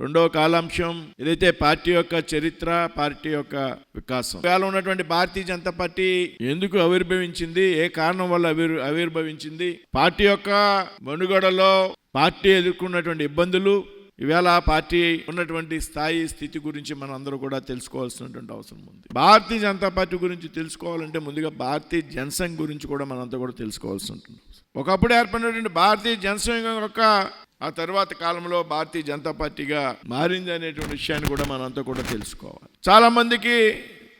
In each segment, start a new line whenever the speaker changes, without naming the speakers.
రెండవ కాలాంశం ఏదైతే పార్టీ యొక్క చరిత్ర, పార్టీ యొక్క వికాసం. ఇవాళ ఉన్నటువంటి భారతీయ జనతా పార్టీ ఎందుకు ఆవిర్భవించింది, ఏ కారణం వల్ల ఆవిర్భవించింది, పార్టీ యొక్క మనుగడలో పార్టీ ఎదుర్కొన్నటువంటి ఇబ్బందులు, ఇవాళ పార్టీ ఉన్నటువంటి స్థితి గురించి మనం అందరూ కూడా తెలుసుకోవాల్సినటువంటి అవసరం ఉంది. భారతీయ జనతా పార్టీ గురించి తెలుసుకోవాలంటే ముందుగా భారతీయ జనసంఘ్ గురించి కూడా మనంతా కూడా తెలుసుకోవాల్సి ఉంటుంది. ఒకప్పుడు ఏర్పడినటువంటి భారతీయ జనసంఘం యొక్క ఆ తర్వాత కాలంలో భారతీయ జనతా పార్టీగా మారింది అనేటువంటి విషయాన్ని కూడా మనంతా కూడా తెలుసుకోవాలి. చాలా మందికి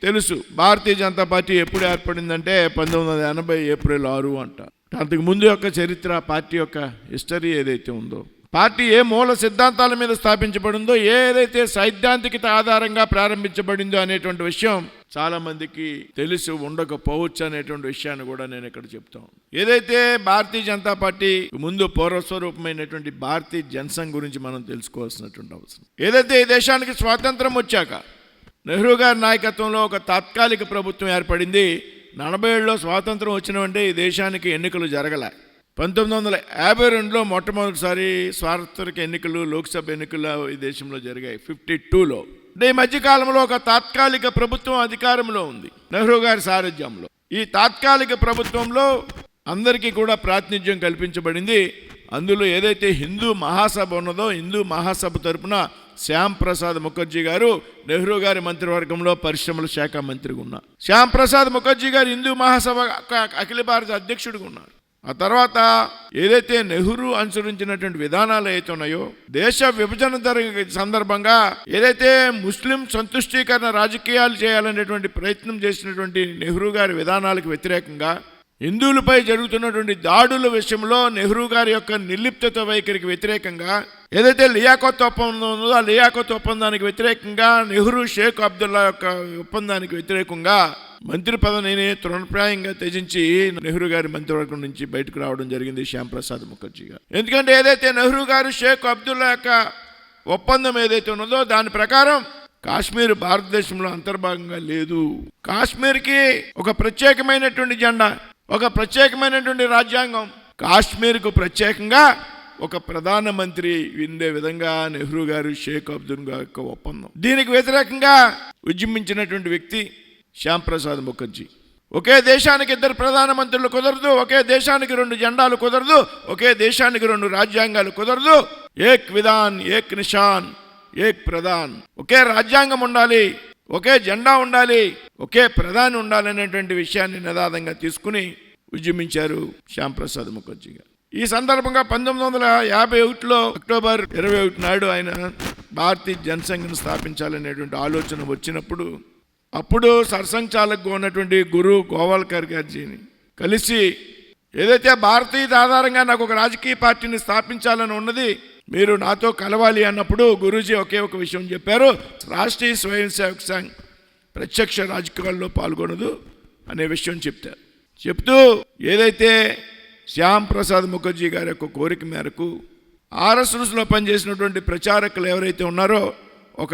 తెలుసు భారతీయ జనతా పార్టీ ఎప్పుడు ఏర్పడిందంటే 1980 ఏప్రిల్ 6 అంటారు. అంతకు ముందు యొక్క చరిత్ర, పార్టీ యొక్క హిస్టరీ ఏదైతే ఉందో, పార్టీ ఏ మూల సిద్ధాంతాల మీద స్థాపించబడిందో, ఏదైతే సైద్ధాంతికత ఆధారంగా ప్రారంభించబడిందో అనేటువంటి విషయం చాలా మందికి తెలిసి ఉండకపోవచ్చు అనేటువంటి విషయాన్ని కూడా నేను ఇక్కడ చెప్తాను. ఏదైతే భారతీయ జనతా పార్టీ ముందు పూర్వస్వరూపమైనటువంటి భారతీయ జనసంఘ్ గురించి మనం తెలుసుకోవాల్సినటువంటి అవసరం. ఏదైతే ఈ దేశానికి స్వాతంత్రం వచ్చాక నెహ్రూ గారి నాయకత్వంలో ఒక తాత్కాలిక ప్రభుత్వం ఏర్పడింది. 47లో స్వాతంత్రం వచ్చినవంటే ఈ దేశానికి ఎన్నికలు జరగలే. 1952లో మొట్టమొదటిసారి సార్వత్రిక ఎన్నికలు, లోక్సభ ఎన్నికలు ఈ దేశంలో జరిగాయి 52లో. అంటే ఈ మధ్యకాలంలో ఒక తాత్కాలిక ప్రభుత్వం అధికారంలో ఉంది నెహ్రూ గారి సారథ్యంలో. ఈ తాత్కాలిక ప్రభుత్వంలో అందరికీ కూడా ప్రాతినిధ్యం కల్పించబడింది. అందులో ఏదైతే హిందూ మహాసభ ఉన్నదో, హిందూ మహాసభ తరపున శ్యామ్ ప్రసాద్ ముఖర్జీ గారు నెహ్రూ గారి మంత్రివర్గంలో పరిశ్రమల శాఖ మంత్రిగా ఉన్నారు. శ్యామ్ ప్రసాద్ ముఖర్జీ గారు హిందూ మహాసభ అఖిల భారత అధ్యక్షుడిగా ఉన్నారు. ఆ తర్వాత ఏదైతే నెహ్రూ అనుసరించినటువంటి విధానాలు అయితే ఉన్నాయో, దేశ విభజన సందర్భంగా ఏదైతే ముస్లిం సంతుష్టీకరణ రాజకీయాలు చేయాలనేటువంటి ప్రయత్నం చేసినటువంటి నెహ్రూ గారి విధానాలకు వ్యతిరేకంగా, హిందువులపై జరుగుతున్నటువంటి దాడుల విషయంలో నెహ్రూ గారి యొక్క నిర్లిప్తత వైఖరికి వ్యతిరేకంగా, ఏదైతే లియాఖత్ ఒప్పందం ఉందో ఆ లియాఖత్ ఒప్పందానికి వ్యతిరేకంగా, నెహ్రూ షేక్ అబ్దుల్లా యొక్క ఒప్పందానికి వ్యతిరేకంగా మంత్రి పదవిని తృణప్రాయంగా త్యజించి నెహ్రూ గారి మంత్రివర్గం నుంచి బయటకు రావడం జరిగింది శ్యామ్ ప్రసాద్ ముఖర్జీ గారు. ఎందుకంటే ఏదైతే నెహ్రూ గారు షేక్ అబ్దుల్లా యొక్క ఒప్పందం ఏదైతే ఉన్నదో దాని ప్రకారం కాశ్మీర్ భారతదేశంలో అంతర్భాగంగా లేదు. కాశ్మీర్కి ఒక ప్రత్యేకమైనటువంటి జెండా, ఒక ప్రత్యేకమైనటువంటి రాజ్యాంగం, కాశ్మీర్కు ప్రత్యేకంగా ఒక ప్రధానమంత్రి ఉండే విధంగా నెహ్రూ గారు షేక్ అబ్దుల్లా యొక్క ఒప్పందం. దీనికి వ్యతిరేకంగా ఉద్యమించినటువంటి వ్యక్తి శ్యామ్ ప్రసాద్ ముఖర్జీ. ఒకే దేశానికి 2 ప్రధానమంత్రులు కుదరదు, ఒకే దేశానికి 2 జెండాలు కుదరదు, ఒకే దేశానికి 2 రాజ్యాంగాలు కుదరదు. ఏక్ విధాన్, ఏక్ నిషాన్, ఏక్ ప్రధాన్. ఒకే రాజ్యాంగం ఉండాలి, ఒకే జెండా ఉండాలి, ఒకే ప్రధాని ఉండాలి అనేటువంటి విషయాన్ని నినాదంగా తీసుకుని ఉద్యమించారు శ్యామ్ ప్రసాద్ ముఖర్జీ గారు. ఈ సందర్భంగా 1951లో అక్టోబర్ 21 నాడు ఆయన భారతీయ జనసంఘ్ను స్థాపించాలనేటువంటి ఆలోచన వచ్చినప్పుడు, అప్పుడు సర్సంఘచాలకుగా ఉన్నటువంటి గురు గోవాల్కర్ గారిని కలిసి, ఏదైతే భారతీయత ఆధారంగా నాకు ఒక రాజకీయ పార్టీని స్థాపించాలని ఉన్నది, మీరు నాతో కలవాలి అన్నప్పుడు గురూజీ ఒకే ఒక విషయం చెప్పారు, రాష్ట్రీయ స్వయం సేవక్ సంఘ్ ప్రత్యక్ష రాజకీయాల్లో పాల్గొనదు అనే విషయం చెప్తూ ఏదైతే శ్యామ్ ప్రసాద్ ముఖర్జీ గారి యొక్క కోరిక మేరకు ఆర్ఎస్ఎస్లో పనిచేసినటువంటి ప్రచారకులు ఎవరైతే ఉన్నారో ఒక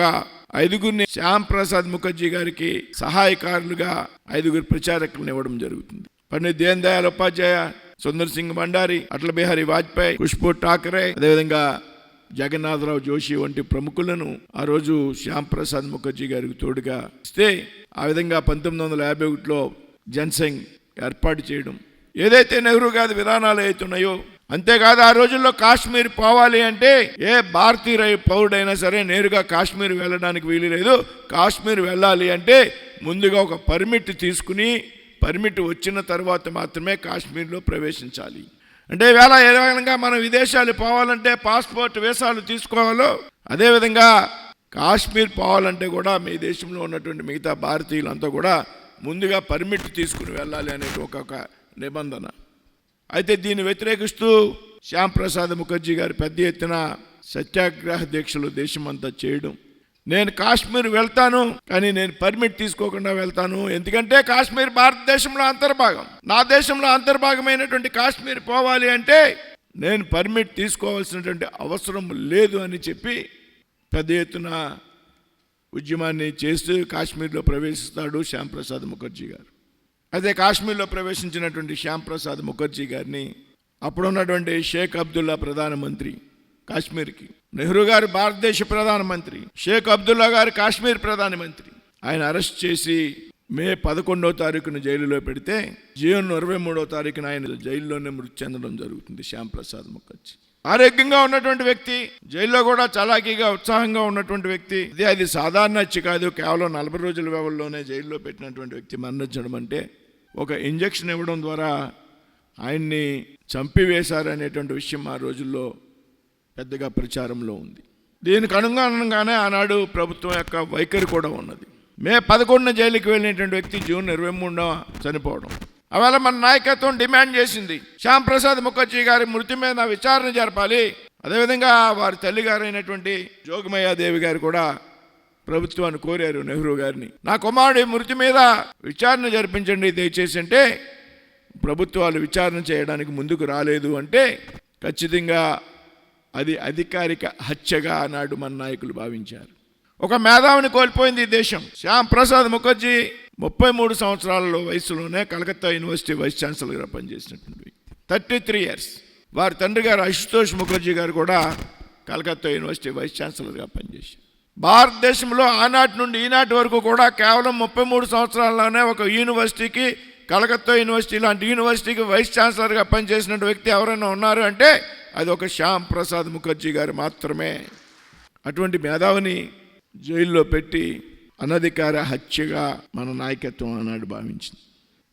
5గురిని శ్యామ్ ప్రసాద్ ముఖర్జీ గారికి సహాయకారులుగా 5గురు ప్రచారకులను ఇవ్వడం జరుగుతుంది. పండిత్ దీన్ దయాళ్ ఉపాధ్యాయ, సుందర్ సింగ్ భండారి, అటల్ బిహారీ వాజ్పేయి, పుష్పూర్ ఠాకరే, అదేవిధంగా జగన్నాథరావు జోషి వంటి ప్రముఖులను ఆ రోజు శ్యామ్ ప్రసాద్ ముఖర్జీ గారికి తోడుగా ఇస్తే, ఆ విధంగా 1951లో జనసంఘ్ ఏర్పాటు చేయడం, ఏదైతే నెహ్రూ గారి విధానాలు అవుతున్నాయో. అంతేకాదు ఆ రోజుల్లో కాశ్మీర్ పోవాలి అంటే ఏ భారతీయ పౌరుడైనా సరే నేరుగా కాశ్మీర్ వెళ్ళడానికి వీలు లేదు. కాశ్మీర్ వెళ్ళాలి అంటే ముందుగా ఒక పర్మిట్ తీసుకుని, పర్మిట్ వచ్చిన తర్వాత మాత్రమే కాశ్మీర్లో ప్రవేశించాలి. అంటే వేళ ఏ విధంగా మనం విదేశాలు పోవాలంటే పాస్పోర్ట్, వీసాలు తీసుకోవాలో, అదేవిధంగా కాశ్మీర్ పోవాలంటే కూడా మీ దేశంలో ఉన్నటువంటి మిగతా భారతీయులంతా కూడా ముందుగా పర్మిట్ తీసుకుని వెళ్ళాలి అనే ఒక నిబంధన. అయితే దీన్ని వ్యతిరేకిస్తూ శ్యామ్ ప్రసాద్ ముఖర్జీ గారు పెద్ద ఎత్తున సత్యాగ్రహ దీక్షలు దేశమంతా చేయడం. నేను కాశ్మీర్ వెళ్తాను, కానీ నేను పర్మిట్ తీసుకోకుండా వెళ్తాను, ఎందుకంటే కాశ్మీర్ భారతదేశంలో అంతర్భాగం, నా దేశంలో అంతర్భాగమైనటువంటి కాశ్మీర్ పోవాలి అంటే నేను పర్మిట్ తీసుకోవాల్సినటువంటి అవసరం లేదు అని చెప్పి పెద్ద ఎత్తున ఉద్యమాన్ని చేస్తూ కాశ్మీర్లో ప్రవేశిస్తాడు శ్యామ్ ప్రసాద్ ముఖర్జీ గారు. అదే కాశ్మీర్లో ప్రవేశించినటువంటి శ్యామ్ ప్రసాద్ ముఖర్జీ గారిని అప్పుడున్నటువంటి షేక్ అబ్దుల్లా ప్రధానమంత్రి కాశ్మీర్కి. నెహ్రూ గారు భారతదేశ ప్రధానమంత్రి, షేక్ అబ్దుల్లా గారు కాశ్మీర్ ప్రధానమంత్రి. ఆయన అరెస్ట్ చేసి మే 11వ తారీఖున జైలులో పెడితే జూన్ 23వ తారీఖున ఆయన జైల్లోనే మృతి చెందడం జరుగుతుంది. శ్యామ్ ప్రసాద్ ముఖర్జీ ఆరోగ్యంగా ఉన్నటువంటి వ్యక్తి, జైల్లో కూడా చలాకీగా ఉత్సాహంగా ఉన్నటువంటి వ్యక్తి. అది సాధారణ హత్య కాదు, కేవలం 40 రోజుల వ్యవధిలోనే జైల్లో పెట్టినటువంటి వ్యక్తి మరణించడం అంటే ఒక ఇంజెక్షన్ ఇవ్వడం ద్వారా ఆయన్ని చంపివేశారనేటువంటి విషయం ఆ రోజుల్లో పెద్దగా ప్రచారంలో ఉంది. దీనికి అనుగుణంగానే ఆనాడు ప్రభుత్వం యొక్క వైఖరి కూడా ఉన్నది. మే 11న జైలుకి వెళ్ళినటువంటి వ్యక్తి జూన్ 23న చనిపోవడం. అవేళ మన నాయకత్వం డిమాండ్ చేసింది, శ్యామ్ ప్రసాద్ ముఖర్జీ గారి మృతి మీద విచారణ జరపాలి. అదేవిధంగా వారి తల్లిగారు అయినటువంటి జోగమయ్యాదేవి గారు కూడా ప్రభుత్వాన్ని కోరారు నెహ్రూ గారిని, నా కుమారుడి మృతి మీద విచారణ జరిపించండి దయచేసి. అంటే ప్రభుత్వాలు విచారణ చేయడానికి ముందుకు రాలేదు. అంటే ఖచ్చితంగా అది అధికారిక హత్యగా ఆనాడు మన నాయకులు భావించారు. ఒక మేధావిని కోల్పోయింది ఈ దేశం. శ్యామ్ ప్రసాద్ ముఖర్జీ 33 సంవత్సరాల వయసులోనే కలకత్తా యూనివర్సిటీ వైస్ ఛాన్సలర్గా పనిచేసినటువంటి వ్యక్తి, 33 years. వారి తండ్రి గారు అశుతోష్ ముఖర్జీ గారు కూడా కలకత్తా యూనివర్సిటీ వైస్ ఛాన్సలర్గా పనిచేశారు. భారతదేశంలో ఆనాటి నుండి ఈనాటి వరకు కూడా కేవలం 33 సంవత్సరాల్లోనే ఒక యూనివర్సిటీకి, కలకత్తా యూనివర్సిటీ లాంటి యూనివర్సిటీకి వైస్ ఛాన్సలర్గా పనిచేసిన వ్యక్తి ఎవరైనా ఉన్నారు అంటే అది ఒక శ్యామ్ ప్రసాద్ ముఖర్జీ గారు మాత్రమే. అటువంటి మేధావిని జైల్లో పెట్టి అనధికార హత్యగా మన నాయకత్వం ఆనాడు భావించింది.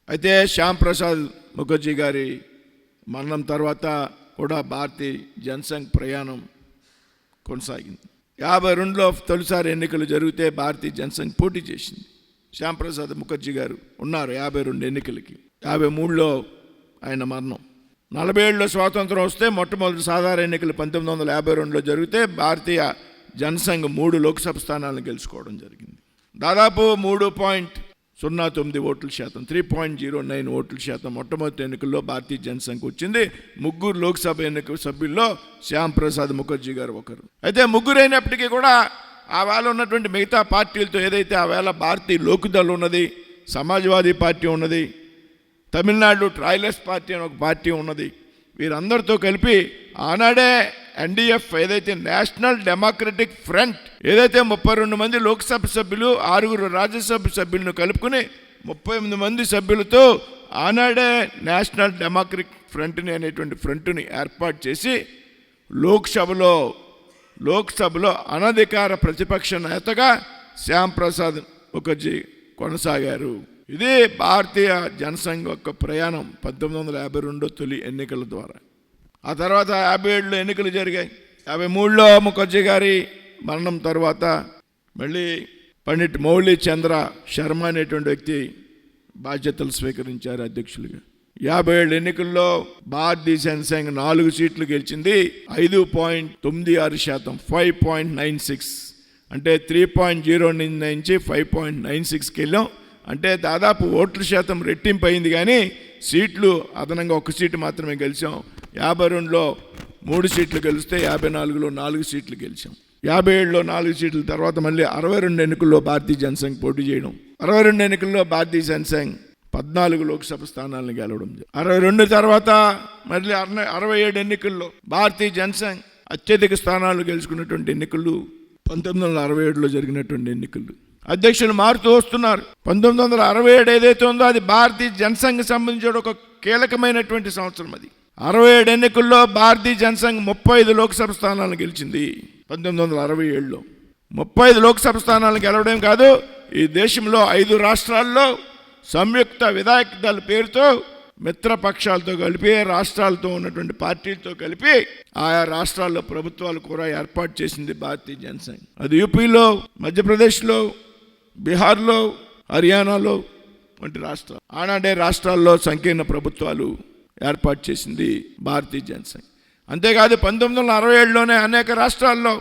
అయితే శ్యామ్ ప్రసాద్ ముఖర్జీ గారి మరణం తర్వాత కూడా భారతీయ జనసంఘ్ ప్రయాణం కొనసాగింది. 52లో తొలిసారి ఎన్నికలు జరిగితే భారతీయ జనసంఘ్ పోటీ చేసింది. శ్యామ్ ప్రసాద్ ముఖర్జీ గారు ఉన్నారు 52 ఎన్నికలకి. 53లో ఆయన మరణం. 47లో స్వాతంత్రం వస్తే మొట్టమొదటి సాధారణ ఎన్నికలు 1952లో జరిగితే భారతీయ జనసంఘ్ 3 లోక్సభ స్థానాలను గెలుచుకోవడం జరిగింది. దాదాపు 3.09 ఓట్ల శాతం, 3.09 ఓట్ల శాతం మొట్టమొదటి ఎన్నికల్లో భారతీయ జనసంఘ్ వచ్చింది. 3 లోక్సభ ఎన్నిక సభ్యుల్లో శ్యామ్ ప్రసాద్ ముఖర్జీ గారు ఒకరు. అయితే ముగ్గురు అయినప్పటికీ కూడా ఆ వేళ ఉన్నటువంటి మిగతా పార్టీలతో ఏదైతే ఆ వేళ భారతీయ లోక్దళ్ ఉన్నది, సమాజ్వాదీ పార్టీ ఉన్నది, తమిళనాడు ట్రైలర్స్ పార్టీ అని ఒక పార్టీ ఉన్నది, వీరందరితో కలిపి ఆనాడే ఎన్డీఎఫ్ ఏదైతే నేషనల్ డెమోక్రటిక్ ఫ్రంట్ ఏదైతే 32 మంది లోక్సభ సభ్యులు, 6 రాజ్యసభ సభ్యులను కలుపుకుని 38 మంది సభ్యులతో ఆనాడే నేషనల్ డెమోక్రటిక్ ఫ్రంట్ని అనేటువంటి ఫ్రంట్ని ఏర్పాటు చేసి లోక్సభలో అనధికార ప్రతిపక్ష నేతగా శ్యామ్ ప్రసాద్ ముఖర్జీ కొనసాగారు. ఇది భారతీయ జనసంఘ్ యొక్క ప్రయాణం 1952 తొలి ఎన్నికల ద్వారా. ఆ తర్వాత 57లో ఎన్నికలు జరిగాయి. 53లో ముఖర్జీ గారి మరణం తర్వాత మళ్ళీ పండిట్ మౌళి చంద్ర శర్మ అనేటువంటి వ్యక్తి బాధ్యతలు స్వీకరించారు అధ్యక్షులుగా. 57 ఎన్నికల్లో భారతీయ జనసంఘ్ 4 సీట్లు గెలిచింది. 5.96%, 5.96, అంటే 3.09 నుంచి 5.96కి వెళ్ళాం. అంటే దాదాపు ఓట్ల శాతం రెట్టింపు అయింది, కానీ సీట్లు అదనంగా 1 సీటు మాత్రమే గెలిచాం. 52లో 3 సీట్లు గెలిస్తే 54లో 4 సీట్లు గెలిచాం. 57లో 4 సీట్ల తర్వాత మళ్ళీ 62 ఎన్నికల్లో భారతీయ జనసంఘ్ పోటీ చేయడం. 62 ఎన్నికల్లో భారతీయ జనసంఘ్ 14 లోక్సభ స్థానాలను గెలవడం. 62 తర్వాత మళ్ళీ 67 ఎన్నికల్లో భారతీయ జనసంఘ్ అత్యధిక స్థానాలు గెలుచుకున్నటువంటి ఎన్నికలు 1967లో జరిగినటువంటి ఎన్నికలు. అధ్యక్షులు మారుతూ వస్తున్నారు. 1967 ఏదైతే ఉందో అది భారతీయ జనసంఘ్ సంబంధించిన ఒక కీలకమైనటువంటి సంవత్సరం. అది 67 ఎన్నికల్లో భారతీయ జనసంఘ్ 35 లోక్సభ స్థానాలను గెలిచింది. 1967లో 35 లోక్సభ స్థానాలను గెలవడం కాదు, ఈ దేశంలో 5 రాష్ట్రాల్లో సంయుక్త విధాయక దళ పేరుతో మిత్రపక్షాలతో కలిపి, రాష్ట్రాలతో ఉన్నటువంటి పార్టీలతో కలిపి ఆయా రాష్ట్రాల్లో ప్రభుత్వాలు కూడా ఏర్పాటు చేసింది భారతీయ జనసంఘ్. అది యూపీలో, మధ్యప్రదేశ్లో, బీహార్లో, హర్యానాలో వంటి రాష్ట్రాలు, ఆనాడే రాష్ట్రాల్లో సంకీర్ణ ప్రభుత్వాలు ఏర్పాటు చేసింది భారతీయ జనసంఘ్. అంతేకాదు 1967లోనే అనేక రాష్ట్రాల్లో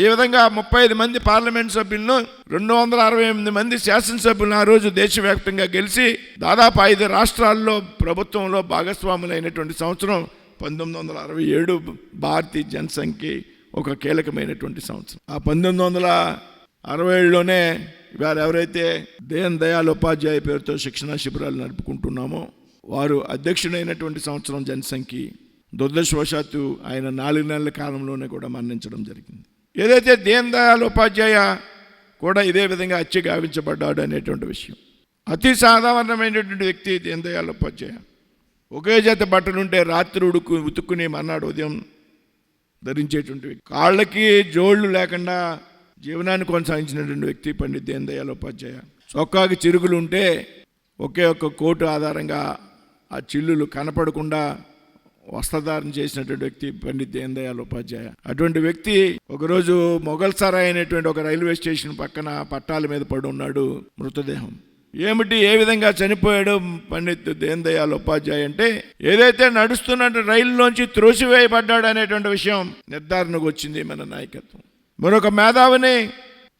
ఈ విధంగా 35 మంది పార్లమెంట్ సభ్యులను, 268 మంది శాసనసభ్యులను ఆ రోజు దేశవ్యాప్తంగా గెలిచి దాదాపు 5 రాష్ట్రాల్లో ప్రభుత్వంలో భాగస్వాములైనటువంటి సంవత్సరం 1967 భారతీయ జనసంఘ్కి ఒక కీలకమైనటువంటి సంవత్సరం. ఆ 1967లోనే ఇవాళ ఎవరైతే దీన్ దయాళ్ ఉపాధ్యాయ పేరుతో శిక్షణా శిబిరాలు నడుపుకుంటున్నామో వారు అధ్యక్షుడైనటువంటి సంవత్సరం జనసంఘ్కి. దురదృష్టవశాత్తు ఆయన 4 నెలల కాలంలోనే కూడా మరణించడం జరిగింది. ఏదైతే దీన్ దయాళ్ ఉపాధ్యాయ కూడా ఇదే విధంగా హత్య గావించబడ్డాడు అనేటువంటి విషయం. అతి సాధారణమైనటువంటి వ్యక్తి దీన్ దయాళ్ ఉపాధ్యాయ. ఒకే జత బట్టలుంటే రాత్రి ఉతుక్కుని మన్నాడు ఉదయం ధరించేటువంటి వ్యక్తి. కాళ్ళకి జోళ్ళు లేకుండా జీవనాన్ని కొనసాగించినటువంటి వ్యక్తి పండిత్ దీన్ దయాళ్ ఉపాధ్యాయ. చొక్కాకి చిరుగులు ఉంటే ఒకే ఒక్క కోటు ఆధారంగా ఆ చిల్లులు కనపడకుండా వస్త్రధారణ చేసినటువంటి వ్యక్తి పండిత్ దీన్ దయాళ్ ఉపాధ్యాయ. అటువంటి వ్యక్తి ఒకరోజు మొఘల్ సరాయ్ అనేటువంటి ఒక రైల్వే స్టేషన్ పక్కన పట్టాల మీద పడి ఉన్నాడు మృతదేహం. ఏ విధంగా చనిపోయాడు పండిత్ దీన్ దయాళ్ ఉపాధ్యాయ అంటే ఏదైతే నడుస్తున్న రైలులోంచి త్రోసివేయబడ్డాడు అనేటువంటి విషయం నిర్ధారణకు వచ్చింది మన నాయకత్వం. మరొక మేధావిని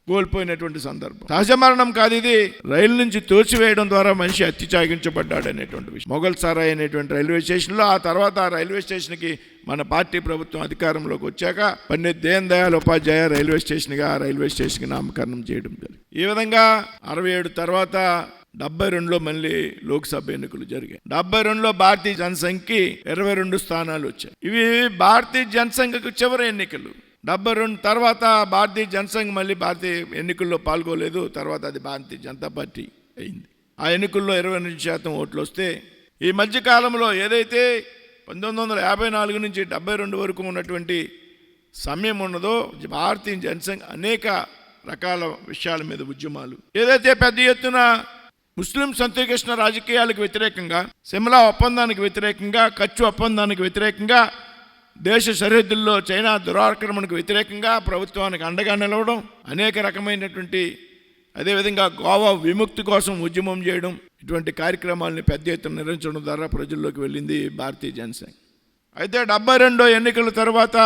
కోల్పోయినటువంటి సందర్భం. సహజ మరణం కాదు ఇది, రైలు నుంచి తోసివేయడం ద్వారా మనిషి హత్య చాగించబడ్డాడు అనేటువంటి విషయం. మొఘల్ సరాయ్ అనేటువంటి రైల్వే స్టేషన్లో, ఆ తర్వాత ఆ రైల్వే స్టేషన్కి మన పార్టీ ప్రభుత్వం అధికారంలోకి వచ్చాక పండిత్ దీన్ దయాళ్ ఉపాధ్యాయ రైల్వే స్టేషన్కి నామకరణం చేయడం జరిగింది. ఈ విధంగా 67 తర్వాత 72లో మళ్ళీ లోక్సభ ఎన్నికలు జరిగాయి. 72లో భారతీయ జనసంఘ్కి 22 స్థానాలు వచ్చాయి. ఇవి భారతీయ జనసంఘకు చివరి ఎన్నికలు. 72 తర్వాత భారతీయ జనసంఘ్ మళ్ళీ భారతీయ ఎన్నికల్లో పాల్గొలేదు. తర్వాత అది భారతీయ జనతా పార్టీ అయింది. ఆ ఎన్నికల్లో 22% ఓట్లు వస్తే ఈ మధ్యకాలంలో ఏదైతే 1954 నుంచి 72 వరకు ఉన్నటువంటి సమయం ఉన్నదో భారతీయ జనసంఘ్ అనేక రకాల విషయాల మీద ఉద్యమాలు, ఏదైతే పెద్ద ఎత్తున ముస్లిం సంతృష్ణ రాజకీయాలకు వ్యతిరేకంగా, సిమ్లా ఒప్పందానికి వ్యతిరేకంగా, కచ్ ఒప్పందానికి వ్యతిరేకంగా, దేశ సరిహద్దుల్లో చైనా దురాక్రమణకు వ్యతిరేకంగా ప్రభుత్వానికి అండగా నిలవడం, అనేక రకమైనటువంటి అదేవిధంగా గోవా విముక్తి కోసం ఉద్యమం చేయడం, ఇటువంటి కార్యక్రమాలని పెద్ద ఎత్తున నిర్వహించడం ద్వారా ప్రజల్లోకి వెళ్ళింది భారతీయ జనసంఘ్. అయితే 72 ఎన్నికల తర్వాత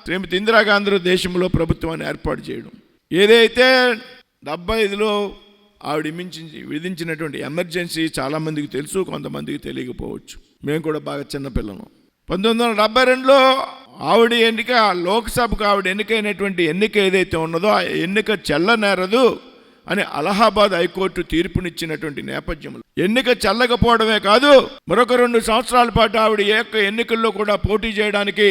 శ్రీమతి ఇందిరాగాంధీ దేశంలో ప్రభుత్వాన్ని ఏర్పాటు చేయడం, ఏదైతే 75లో ఆవిడ విధించినటువంటి ఎమర్జెన్సీ చాలామందికి తెలుసు, కొంతమందికి తెలియకపోవచ్చు. మేము కూడా బాగా చిన్నపిల్లము. 1972లో ఆవిడ ఎన్నిక, లోక్సభకు ఆవిడ ఎన్నికైనటువంటి ఎన్నిక ఏదైతే ఉన్నదో ఆ ఎన్నిక చెల్లనేరదు అని అలహాబాద్ హైకోర్టు తీర్పునిచ్చినటువంటి నేపథ్యంలో ఎన్నిక చెల్లకపోవడమే కాదు, మరొక 2 సంవత్సరాల పాటు ఆవిడ ఏ యొక్క ఎన్నికల్లో కూడా పోటీ చేయడానికి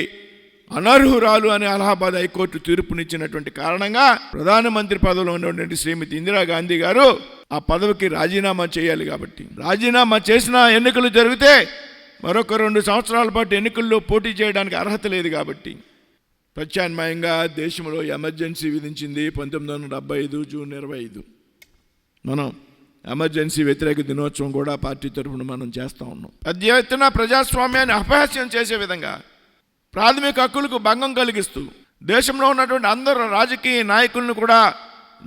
అనర్హురాలు అని అలహాబాద్ హైకోర్టు తీర్పునిచ్చినటువంటి కారణంగా ప్రధానమంత్రి పదవిలో ఉన్నటువంటి శ్రీమతి ఇందిరాగాంధీ గారు ఆ పదవికి రాజీనామా చేయాలి. కాబట్టి రాజీనామా చేసిన ఎన్నికలు జరిగితే మరొక 2 సంవత్సరాల పాటు ఎన్నికల్లో పోటీ చేయడానికి అర్హత లేదు. కాబట్టి ప్రత్యామ్నాయంగా దేశంలో ఎమర్జెన్సీ విధించింది. 1975 జూన్ 25 మనం ఎమర్జెన్సీ వ్యతిరేక దినోత్సవం కూడా పార్టీ తరఫున మనం చేస్తూ ఉన్నాం. పెద్ద ఎత్తున ప్రజాస్వామ్యాన్ని అపహాస్యం చేసే విధంగా, ప్రాథమిక హక్కులకు భంగం కలిగిస్తూ దేశంలో ఉన్నటువంటి అందరు రాజకీయ నాయకులను కూడా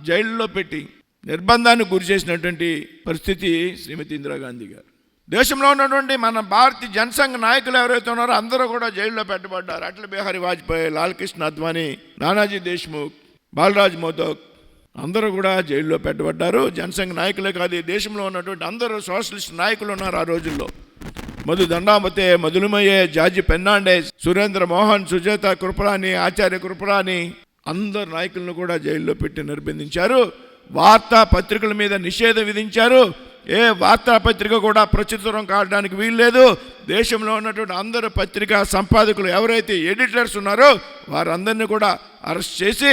జైల్లో పెట్టి నిర్బంధానికి గురి చేసినటువంటి పరిస్థితి శ్రీమతి ఇందిరాగాంధీ గారు. దేశంలో ఉన్నటువంటి మన భారతీయ జనసంఘ నాయకులు ఎవరైతే ఉన్నారో అందరూ కూడా జైల్లో పెట్టబడ్డారు. అటల్ బిహారీ వాజ్పేయి, లాల్ కృష్ణ అద్వానీ, నానాజీ దేశ్ముఖ్, బాలరాజ్ మోదక్ అందరూ కూడా జైల్లో పెట్టబడ్డారు. జనసంఘ నాయకులే కాదు, ఈ దేశంలో ఉన్నటువంటి అందరూ సోషలిస్ట్ నాయకులు ఉన్నారు ఆ రోజుల్లో. మధు దండామతే, మధులిమయ్యే, జార్జి ఫెర్నాండెస్, సురేంద్ర మోహన్, సుజాత కృపలాని, ఆచార్య కృపలాని అందరు నాయకులను కూడా జైల్లో పెట్టి నిర్బంధించారు. వార్తా పత్రికల మీద నిషేధం విధించారు. ఏ వార్తాపత్రిక కూడా ప్రచురితం కావడానికి వీల్లేదు. దేశంలో ఉన్నటువంటి అందరు పత్రికా సంపాదకులు ఎవరైతే ఎడిటర్స్ ఉన్నారో వారందరినీ కూడా అరెస్ట్ చేసి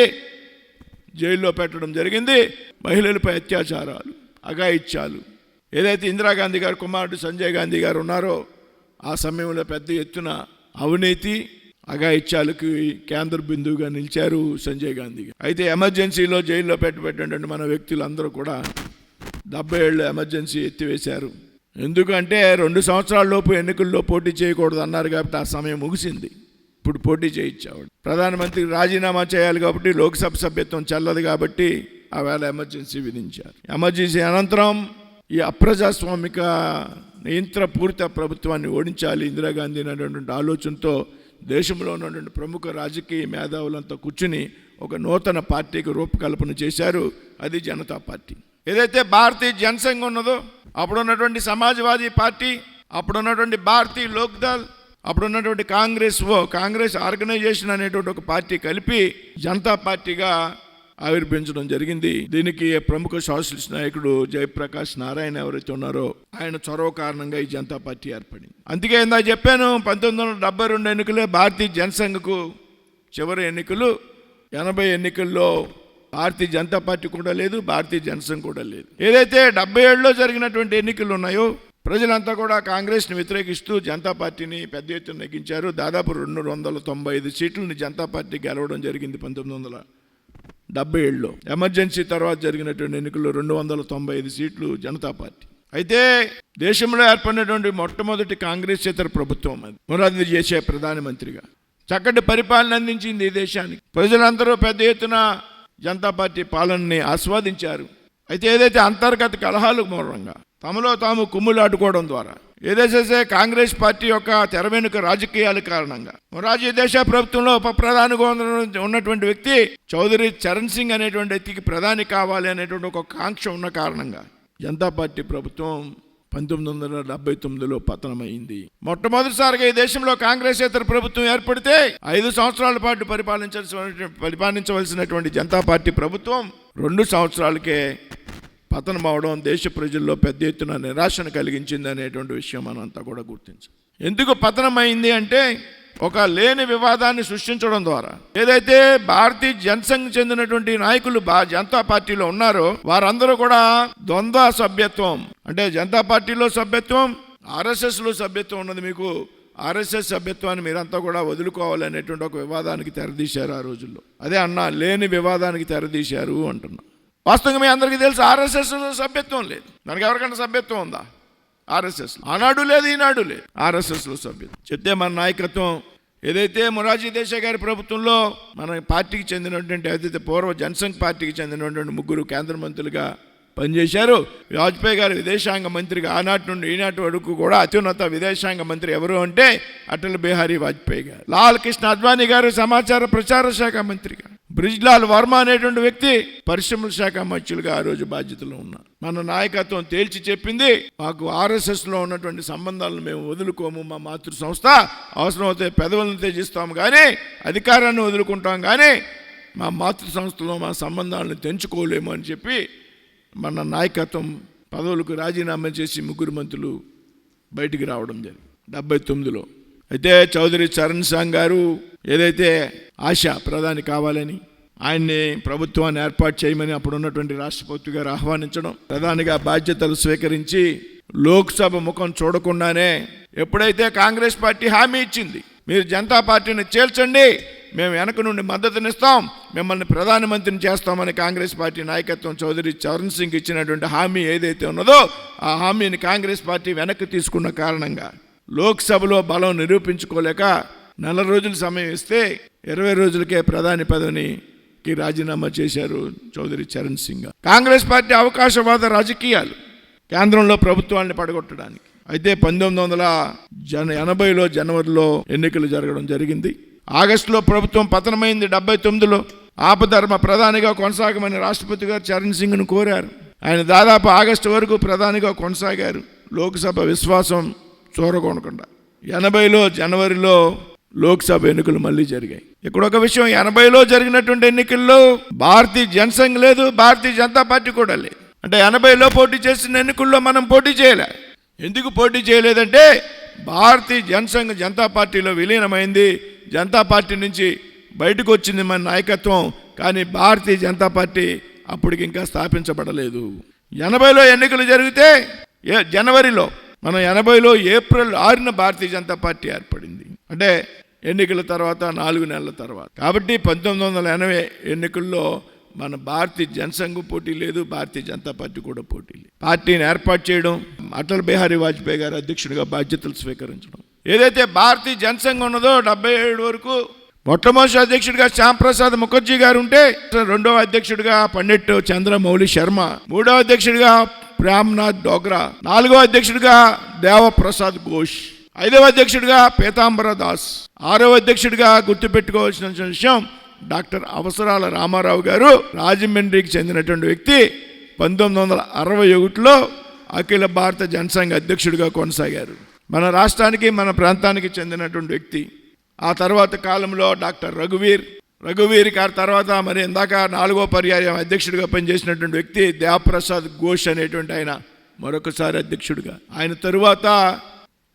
జైల్లో పెట్టడం జరిగింది. మహిళలపై అత్యాచారాలు, అఘాయిత్యాలు, ఏదైతే ఇందిరాగాంధీ గారు కుమారుడు సంజయ్ గాంధీ గారు ఉన్నారో ఆ సమయంలో పెద్ద ఎత్తున అవినీతి, అఘాయిత్యాలకు కేంద్ర బిందువుగా నిలిచారు సంజయ్ గాంధీ గారు. అయితే ఎమర్జెన్సీలో జైల్లో పెట్టినటువంటి మన వ్యక్తులందరూ కూడా 70 ఏళ్ళు ఎమర్జెన్సీ ఎత్తివేశారు. ఎందుకంటే 2 సంవత్సరాల లోపు ఎన్నికల్లో పోటీ చేయకూడదు అన్నారు కాబట్టి ఆ సమయం ముగిసింది. ఇప్పుడు పోటీ చేయించాడు. ప్రధానమంత్రికి రాజీనామా చేయాలి కాబట్టి లోక్సభ సభ్యత్వం చెల్లదు కాబట్టి ఆ వేళ ఎమర్జెన్సీ విధించారు. ఎమర్జెన్సీ అనంతరం ఈ అప్రజాస్వామిక నియంత్రపూరిత ప్రభుత్వాన్ని ఓడించాలి ఇందిరాగాంధీ అనేటువంటి ఆలోచనతో దేశంలో ఉన్నటువంటి ప్రముఖ రాజకీయ మేధావులంతా కూర్చుని ఒక నూతన పార్టీకి రూపకల్పన చేశారు. అది జనతా పార్టీ. ఏదైతే భారతీయ జనసంఘ్ ఉన్నదో, అప్పుడున్నటువంటి సమాజ్వాదీ పార్టీ, అప్పుడున్నటువంటి భారతీయ లోక్దల్, అప్పుడున్నటువంటి కాంగ్రెస్ ఆర్గనైజేషన్ అనేటువంటి ఒక పార్టీ కలిపి జనతా పార్టీగా ఆవిర్భించడం జరిగింది. దీనికి ప్రముఖ సోషలిస్ట్ నాయకుడు జయప్రకాష్ నారాయణ ఎవరైతే ఉన్నారో ఆయన చొరవ కారణంగా ఈ జనతా పార్టీ ఏర్పడింది. అందుకే ఇందా చెప్పాను, 1972 ఎన్నికలే భారతీయ జనసంఘకు చివరి ఎన్నికలు. 80 ఎన్నికల్లో భారతీయ జనతా పార్టీ కూడా లేదు, భారతీయ జనసంఘ్ కూడా లేదు. ఏదైతే 77లో జరిగినటువంటి ఎన్నికలు ఉన్నాయో ప్రజలంతా కూడా కాంగ్రెస్ని వ్యతిరేకిస్తూ జనతా పార్టీని పెద్ద ఎత్తున నెగ్గించారు. దాదాపు 295 సీట్లని జనతా పార్టీ గెలవడం జరిగింది 1977లో. ఎమర్జెన్సీ తర్వాత జరిగినటువంటి ఎన్నికల్లో 295 సీట్లు జనతా పార్టీ. అయితే దేశంలో ఏర్పడినటువంటి మొట్టమొదటి కాంగ్రెసేతర ప్రభుత్వం అది. మొరార్జీ దేశాయ్ ప్రధానమంత్రిగా చక్కటి పరిపాలన అందించింది ఈ దేశానికి. ప్రజలందరూ పెద్ద ఎత్తున జనతా పార్టీ పాలనని ఆస్వాదించారు. అయితే ఏదైతే అంతర్గత కలహాలు మూలంగా తమలో తాము కుమ్ములాడుకోవడం ద్వారా ఏదైతే కాంగ్రెస్ పార్టీ యొక్క తెర వెనుక రాజకీయాల కారణంగా మొరార్జీ దేశాయ్ ప్రభుత్వంలో ఉప ప్రధానిగా ఉన్నటువంటి వ్యక్తి చౌదరి చరణ్ సింగ్ అనేటువంటి వ్యక్తికి ప్రధాని కావాలి అనేటువంటి ఒక కాంక్ష ఉన్న కారణంగా జనతా పార్టీ ప్రభుత్వం 1979లో పతనమైంది. మొట్టమొదటిసారిగా ఈ దేశంలో కాంగ్రెసేతర ప్రభుత్వం ఏర్పడితే 5 సంవత్సరాల పాటు పరిపాలించవలసినటువంటి జనతా పార్టీ ప్రభుత్వం 2 సంవత్సరాలకే పతనం అవడం దేశ ప్రజల్లో పెద్ద ఎత్తున నిరాశను కలిగించింది అనేటువంటి విషయం మనంతా కూడా గుర్తించాలి. ఎందుకు పతనమైంది అంటే ఒక లేని వివాదాన్ని సృష్టించడం ద్వారా ఏదైతే భారతీయ జనసంఘ్ చెందినటువంటి నాయకులు జనతా పార్టీలో ఉన్నారో వారందరూ కూడా ద్వంద్వ సభ్యత్వం, అంటే జనతా పార్టీలో సభ్యత్వం, ఆర్ఎస్ఎస్లో సభ్యత్వం ఉన్నది. మీకు ఆర్ఎస్ఎస్ సభ్యత్వాన్ని మీరంతా కూడా వదులుకోవాలనేటువంటి ఒక వివాదానికి తెరదీశారు ఆ రోజుల్లో. అదే అన్నా లేని వివాదానికి తెరదీశారు అంటున్నా. వాస్తవంగా మీ అందరికీ తెలుసు ఆర్ఎస్ఎస్లో సభ్యత్వం లేదు. దానికి ఎవరికైనా సభ్యత్వం ఉందా? ఆర్ఎస్ఎస్ ఆనాడు లేదు, ఈనాడు లేదు. ఆర్ఎస్ఎస్లో సభ్యత్వం చెప్తే మన నాయకత్వం ఏదైతే మొరార్జీ దేశాయ్ గారి ప్రభుత్వంలో మన పార్టీకి చెందినటువంటి ఏదైతే పూర్వ జనసంఘ్ పార్టీకి చెందినటువంటి 3 కేంద్ర మంత్రులుగా పనిచేశారు. వాజ్పేయి గారు విదేశాంగ మంత్రిగా ఆనాటి నుండి ఈనాటి వరకు కూడా అత్యున్నత విదేశాంగ మంత్రి ఎవరు అంటే అటల్ బిహారీ వాజ్పేయి గారు. లాల్ కృష్ణ అద్వానీ గారు సమాచార ప్రచార శాఖ మంత్రిగా, బ్రిజ్లాల్ వర్మ అనేటువంటి వ్యక్తి పరిశ్రమల శాఖ మంత్రులుగా ఆ రోజు బాధ్యతలో ఉన్నారు. మన నాయకత్వం తేల్చి చెప్పింది, మాకు ఆర్ఎస్ఎస్లో ఉన్నటువంటి సంబంధాలను మేము వదులుకోము. మా మాతృ సంస్థ అవసరమైతే పెదవులను త్యజిస్తాము కానీ అధికారాన్ని వదులుకుంటాం కానీ మా మాతృ సంస్థలో మా సంబంధాలను తెంచుకోలేము అని చెప్పి మన నాయకత్వం పదవులకు రాజీనామా చేసి 3 మంత్రులు బయటికి రావడం జరిగింది 79లో. అయితే చౌదరి చరణ్ సింగ్ గారు ఏదైతే ఆశ ప్రధాని కావాలని ఆయన్ని ప్రభుత్వాన్ని ఏర్పాటు చేయమని అప్పుడున్నటువంటి రాష్ట్రపతి గారు ఆహ్వానించడం, ప్రధానిగా బాధ్యతలు స్వీకరించి లోక్సభ ముఖం చూడకుండానే ఎప్పుడైతే కాంగ్రెస్ పార్టీ హామీ ఇచ్చింది మీరు జనతా పార్టీని చేల్చండి, మేము వెనక నుండి మద్దతునిస్తాం, మిమ్మల్ని ప్రధానమంత్రిని చేస్తామని కాంగ్రెస్ పార్టీ నాయకత్వం చౌదరి చరణ్ సింగ్ ఇచ్చినటువంటి హామీ ఏదైతే ఉన్నదో ఆ హామీని కాంగ్రెస్ పార్టీ వెనక్కి తీసుకున్న కారణంగా లోక్సభలో బలం నిరూపించుకోలేక 4 రోజులు సమయం ఇస్తే 20 రోజులకే ప్రధాని పదవికి రాజీనామా చేశారు చౌదరి చరణ్ సింగ్. కాంగ్రెస్ పార్టీ అవకాశవాద రాజకీయాలు కేంద్రంలో ప్రభుత్వాన్ని పడగొట్టడానికి. అయితే 1980లో జనవరిలో ఎన్నికలు జరగడం జరిగింది. ఆగస్టులో ప్రభుత్వం పతనమైంది. 79లో ఆపధర్మ ప్రధానిగా కొనసాగమని రాష్ట్రపతి గారు చరణ్ సింగ్ను కోరారు. ఆయన దాదాపు ఆగస్టు వరకు ప్రధానిగా కొనసాగారు, లోక్సభ విశ్వాసం చూరగొనకుండా. 80లో జనవరిలో లోక్సభ ఎన్నికలు మళ్ళీ జరిగాయి. ఇక్కడ ఒక విషయం, 80లో జరిగినటువంటి ఎన్నికల్లో భారతీయ జనసంఘ్ లేదు, భారతీయ జనతా పార్టీ కూడా లేదు. అంటే 80లో పోటీ చేసిన ఎన్నికల్లో మనం పోటీ చేయలే. ఎందుకు పోటీ చేయలేదంటే భారతీయ జనసంఘ్ జనతా పార్టీలో విలీనమైంది, జనతా పార్టీ నుంచి బయటకు వచ్చింది మన నాయకత్వం. కానీ భారతీయ జనతా పార్టీ అప్పటికి ఇంకా స్థాపించబడలేదు. 80లో ఎన్నికలు జరిగితే జనవరిలో, మనం 80లో ఏప్రిల్ 6న భారతీయ జనతా పార్టీ ఏర్పడింది. అంటే ఎన్నికల తర్వాత 4 నెలల తర్వాత. కాబట్టి 1980 ఎన్నికల్లో మన భారతీయ జనసంఘ్ పోటీ లేదు, భారతీయ జనతా పార్టీ కూడా పోటీ లేదు. పార్టీని ఏర్పాటు చేయడం, అటల్ బిహారీ వాజ్పేయి గారు అధ్యక్షుడిగా బాధ్యతలు స్వీకరించడం. ఏదైతే భారతీయ జనసంఘ్ ఉన్నదో 77 వరకు మొట్టమొదటి అధ్యక్షుడిగా శ్యాంప్రసాద్ ముఖర్జీ గారు ఉంటే, 2వ అధ్యక్షుడిగా పండిట్ చంద్రమౌళి శర్మ, 3వ అధ్యక్షుడిగా ప్రేమ్నాథ్ డోగ్రా, 4వ అధ్యక్షుడిగా దేవప్రసాద్ ఘోష్, 5వ అధ్యక్షుడిగా పీతాంబర దాస్, 6వ అధ్యక్షుడిగా గుర్తుపెట్టుకోవాల్సిన విషయం డాక్టర్ అవసరాల రామారావు గారు, రాజమండ్రికి చెందినటువంటి వ్యక్తి. 1961లో అఖిల భారత జనసంఘ అధ్యక్షుడిగా కొనసాగారు. మన రాష్ట్రానికి మన ప్రాంతానికి చెందినటువంటి వ్యక్తి. ఆ తర్వాత కాలంలో డాక్టర్ రఘువీర్ రఘువీర్ గారి తర్వాత మరి ఇందాక 4వ పర్యాయం అధ్యక్షుడిగా పనిచేసినటువంటి వ్యక్తి దేవప్రసాద్ ఘోష్ అనేటువంటి ఆయన మరొకసారి అధ్యక్షుడిగా. ఆయన తరువాత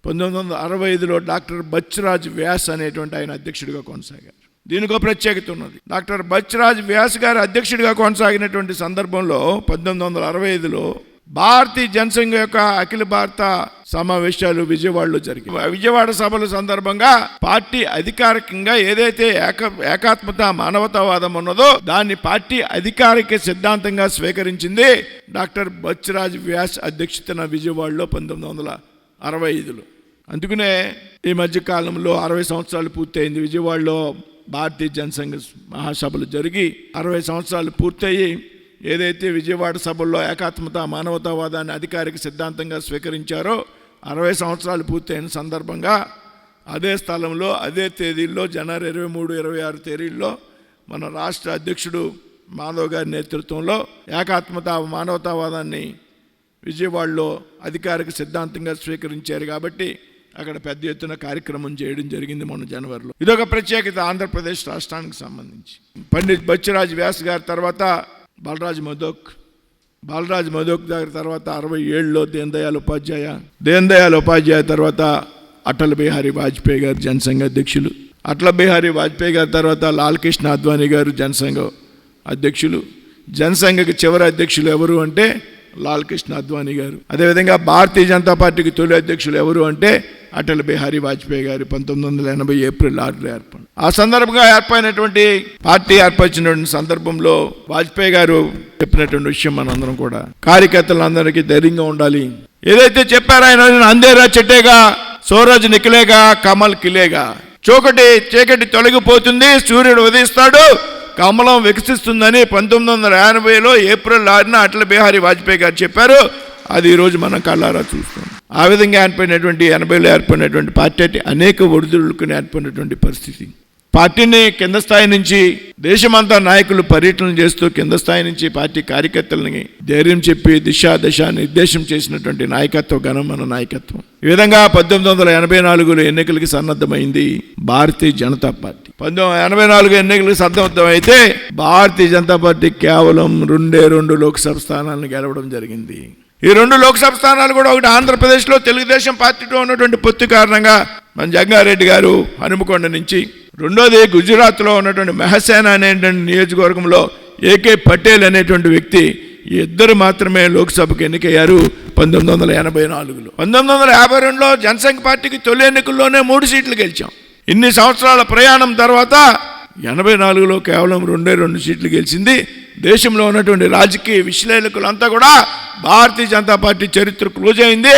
1965లో డాక్టర్ బచ్రాజ్ వ్యాస్ అనేటువంటి ఆయన అధ్యక్షుడిగా కొనసాగారు. దీనికో ప్రత్యేకత ఉన్నది. డాక్టర్ బచ్రాజ్ వ్యాస్ గారు అధ్యక్షుడిగా కొనసాగినటువంటి సందర్భంలో 1965లో భారతీయ జనసంఘ యొక్క అఖిల భారత సమావేశాలు విజయవాడలో జరిగాయి. విజయవాడ సభల సందర్భంగా పార్టీ అధికారికంగా ఏదైతే ఏకాత్మత మానవతావాదం ఉన్నదో దాన్ని పార్టీ అధికారిక సిద్ధాంతంగా స్వీకరించింది డాక్టర్ బచ్రాజ్ వ్యాస్ అధ్యక్షతన విజయవాడలో 1965లో. అందుకనే ఈ మధ్య కాలంలో 60 సంవత్సరాలు పూర్తయింది. విజయవాడలో భారతీయ జనసంఘ మహాసభలు జరిగి 60 సంవత్సరాలు పూర్తయి ఏదైతే విజయవాడ సభల్లో ఏకాత్మత మానవతావాదాన్ని అధికారిక సిద్ధాంతంగా స్వీకరించారో 60 సంవత్సరాలు పూర్తయిన సందర్భంగా అదే స్థలంలో అదే తేదీల్లో జనవరి 23, 26 తేదీల్లో మన రాష్ట్ర అధ్యక్షుడు మాధవ్ గారి నేతృత్వంలో ఏకాత్మత మానవతావాదాన్ని విజయవాడలో అధికారిక సిద్ధాంతంగా స్వీకరించారు. కాబట్టి అక్కడ పెద్ద ఎత్తున కార్యక్రమం చేయడం జరిగింది మొన్న జనవరిలో. ఇదొక ప్రత్యేకత ఆంధ్రప్రదేశ్ రాష్ట్రానికి సంబంధించి. పండిత్ బచ్రాజ్ వ్యాస్ గారి తర్వాత బాలరాజ్ మధోక్ గారి తర్వాత 67లో దీన్ దయాళ్ ఉపాధ్యాయ తర్వాత అటల్ బిహారీ వాజ్పేయి గారు జనసంఘ అధ్యక్షులు. అటల్ బిహారీ వాజ్పేయి గారి తర్వాత లాల్ కృష్ణ అద్వానీ గారు జనసంఘ అధ్యక్షులు. జనసంఘకి చివరి అధ్యక్షులు ఎవరు అంటే లాల్ కృష్ణ అద్వానీ గారు. అదేవిధంగా భారతీయ జనతా పార్టీకి తొలి అధ్యక్షులు ఎవరు అంటే అటల్ బిహారీ వాజ్పేయి గారు 1980 ఏప్రిల్ 6లో ఏర్పడి. ఆ సందర్భంగా ఏర్పడినటువంటి పార్టీ ఏర్పరిచినటువంటి సందర్భంలో వాజ్పేయి గారు చెప్పినటువంటి విషయం మనందరం కూడా కార్యకర్తలందరికీ ధైర్యంగా ఉండాలి. ఏదైతే చెప్పారో ఆయన అంధేరా చెట్టేగా, సూరజ్ నికలేగా, కమల్ కిలేగా, చీకటి తొలగిపోతుంది, సూర్యుడు ఉదయిస్తాడు, కమలం వికసిస్తుందని 1980లో ఏప్రిల్ 6న అటల్ బిహారీ వాజ్పేయి గారు చెప్పారు. అది ఈరోజు మనం కళ్ళారా చూస్తాం. ఆ విధంగా ఏర్పడినటువంటి 80లో ఏర్పడినటువంటి పార్టీ అనేక ఒడిదుడుకుని ఏర్పడినటువంటి పరిస్థితి. పార్టీని కింద స్థాయి నుంచి దేశమంతా నాయకులు పర్యటన చేస్తూ కింద స్థాయి నుంచి పార్టీ కార్యకర్తలని ధైర్యం చెప్పి దశ నిర్దేశం చేసినటువంటి నాయకత్వ గణం మన నాయకత్వం. ఈ విధంగా 1984లో ఎన్నికలకి సన్నద్ధమైంది భారతీయ జనతా పార్టీ. 1984 ఎన్నికలకు సన్నద్ధమైతే భారతీయ జనతా పార్టీ కేవలం 2 లోక్సభ స్థానాలను గెలవడం జరిగింది. ఈ 2 లోక్సభ స్థానాలు కూడా ఒకటి ఆంధ్రప్రదేశ్లో తెలుగుదేశం పార్టీతో ఉన్నటువంటి పొత్తు కారణంగా మన జంగారెడ్డి గారు హనుమకొండ నుంచి, రెండోది గుజరాత్లో ఉన్నటువంటి మెహసేనా అనేటువంటి నియోజకవర్గంలో ఏకే పటేల్ అనేటువంటి వ్యక్తి, ఈ ఇద్దరు మాత్రమే లోక్సభకు ఎన్నికయ్యారు 1984లో. 1952లో జనసంఘ పార్టీకి తొలి ఎన్నికల్లోనే 3 సీట్లు గెలిచాం. ఇన్ని సంవత్సరాల ప్రయాణం తర్వాత 84లో కేవలం 2 సీట్లు గెలిచింది. దేశంలో ఉన్నటువంటి రాజకీయ విశ్లేషకులంతా కూడా భారతీయ జనతా పార్టీ చరిత్ర క్లోజ్ అయింది,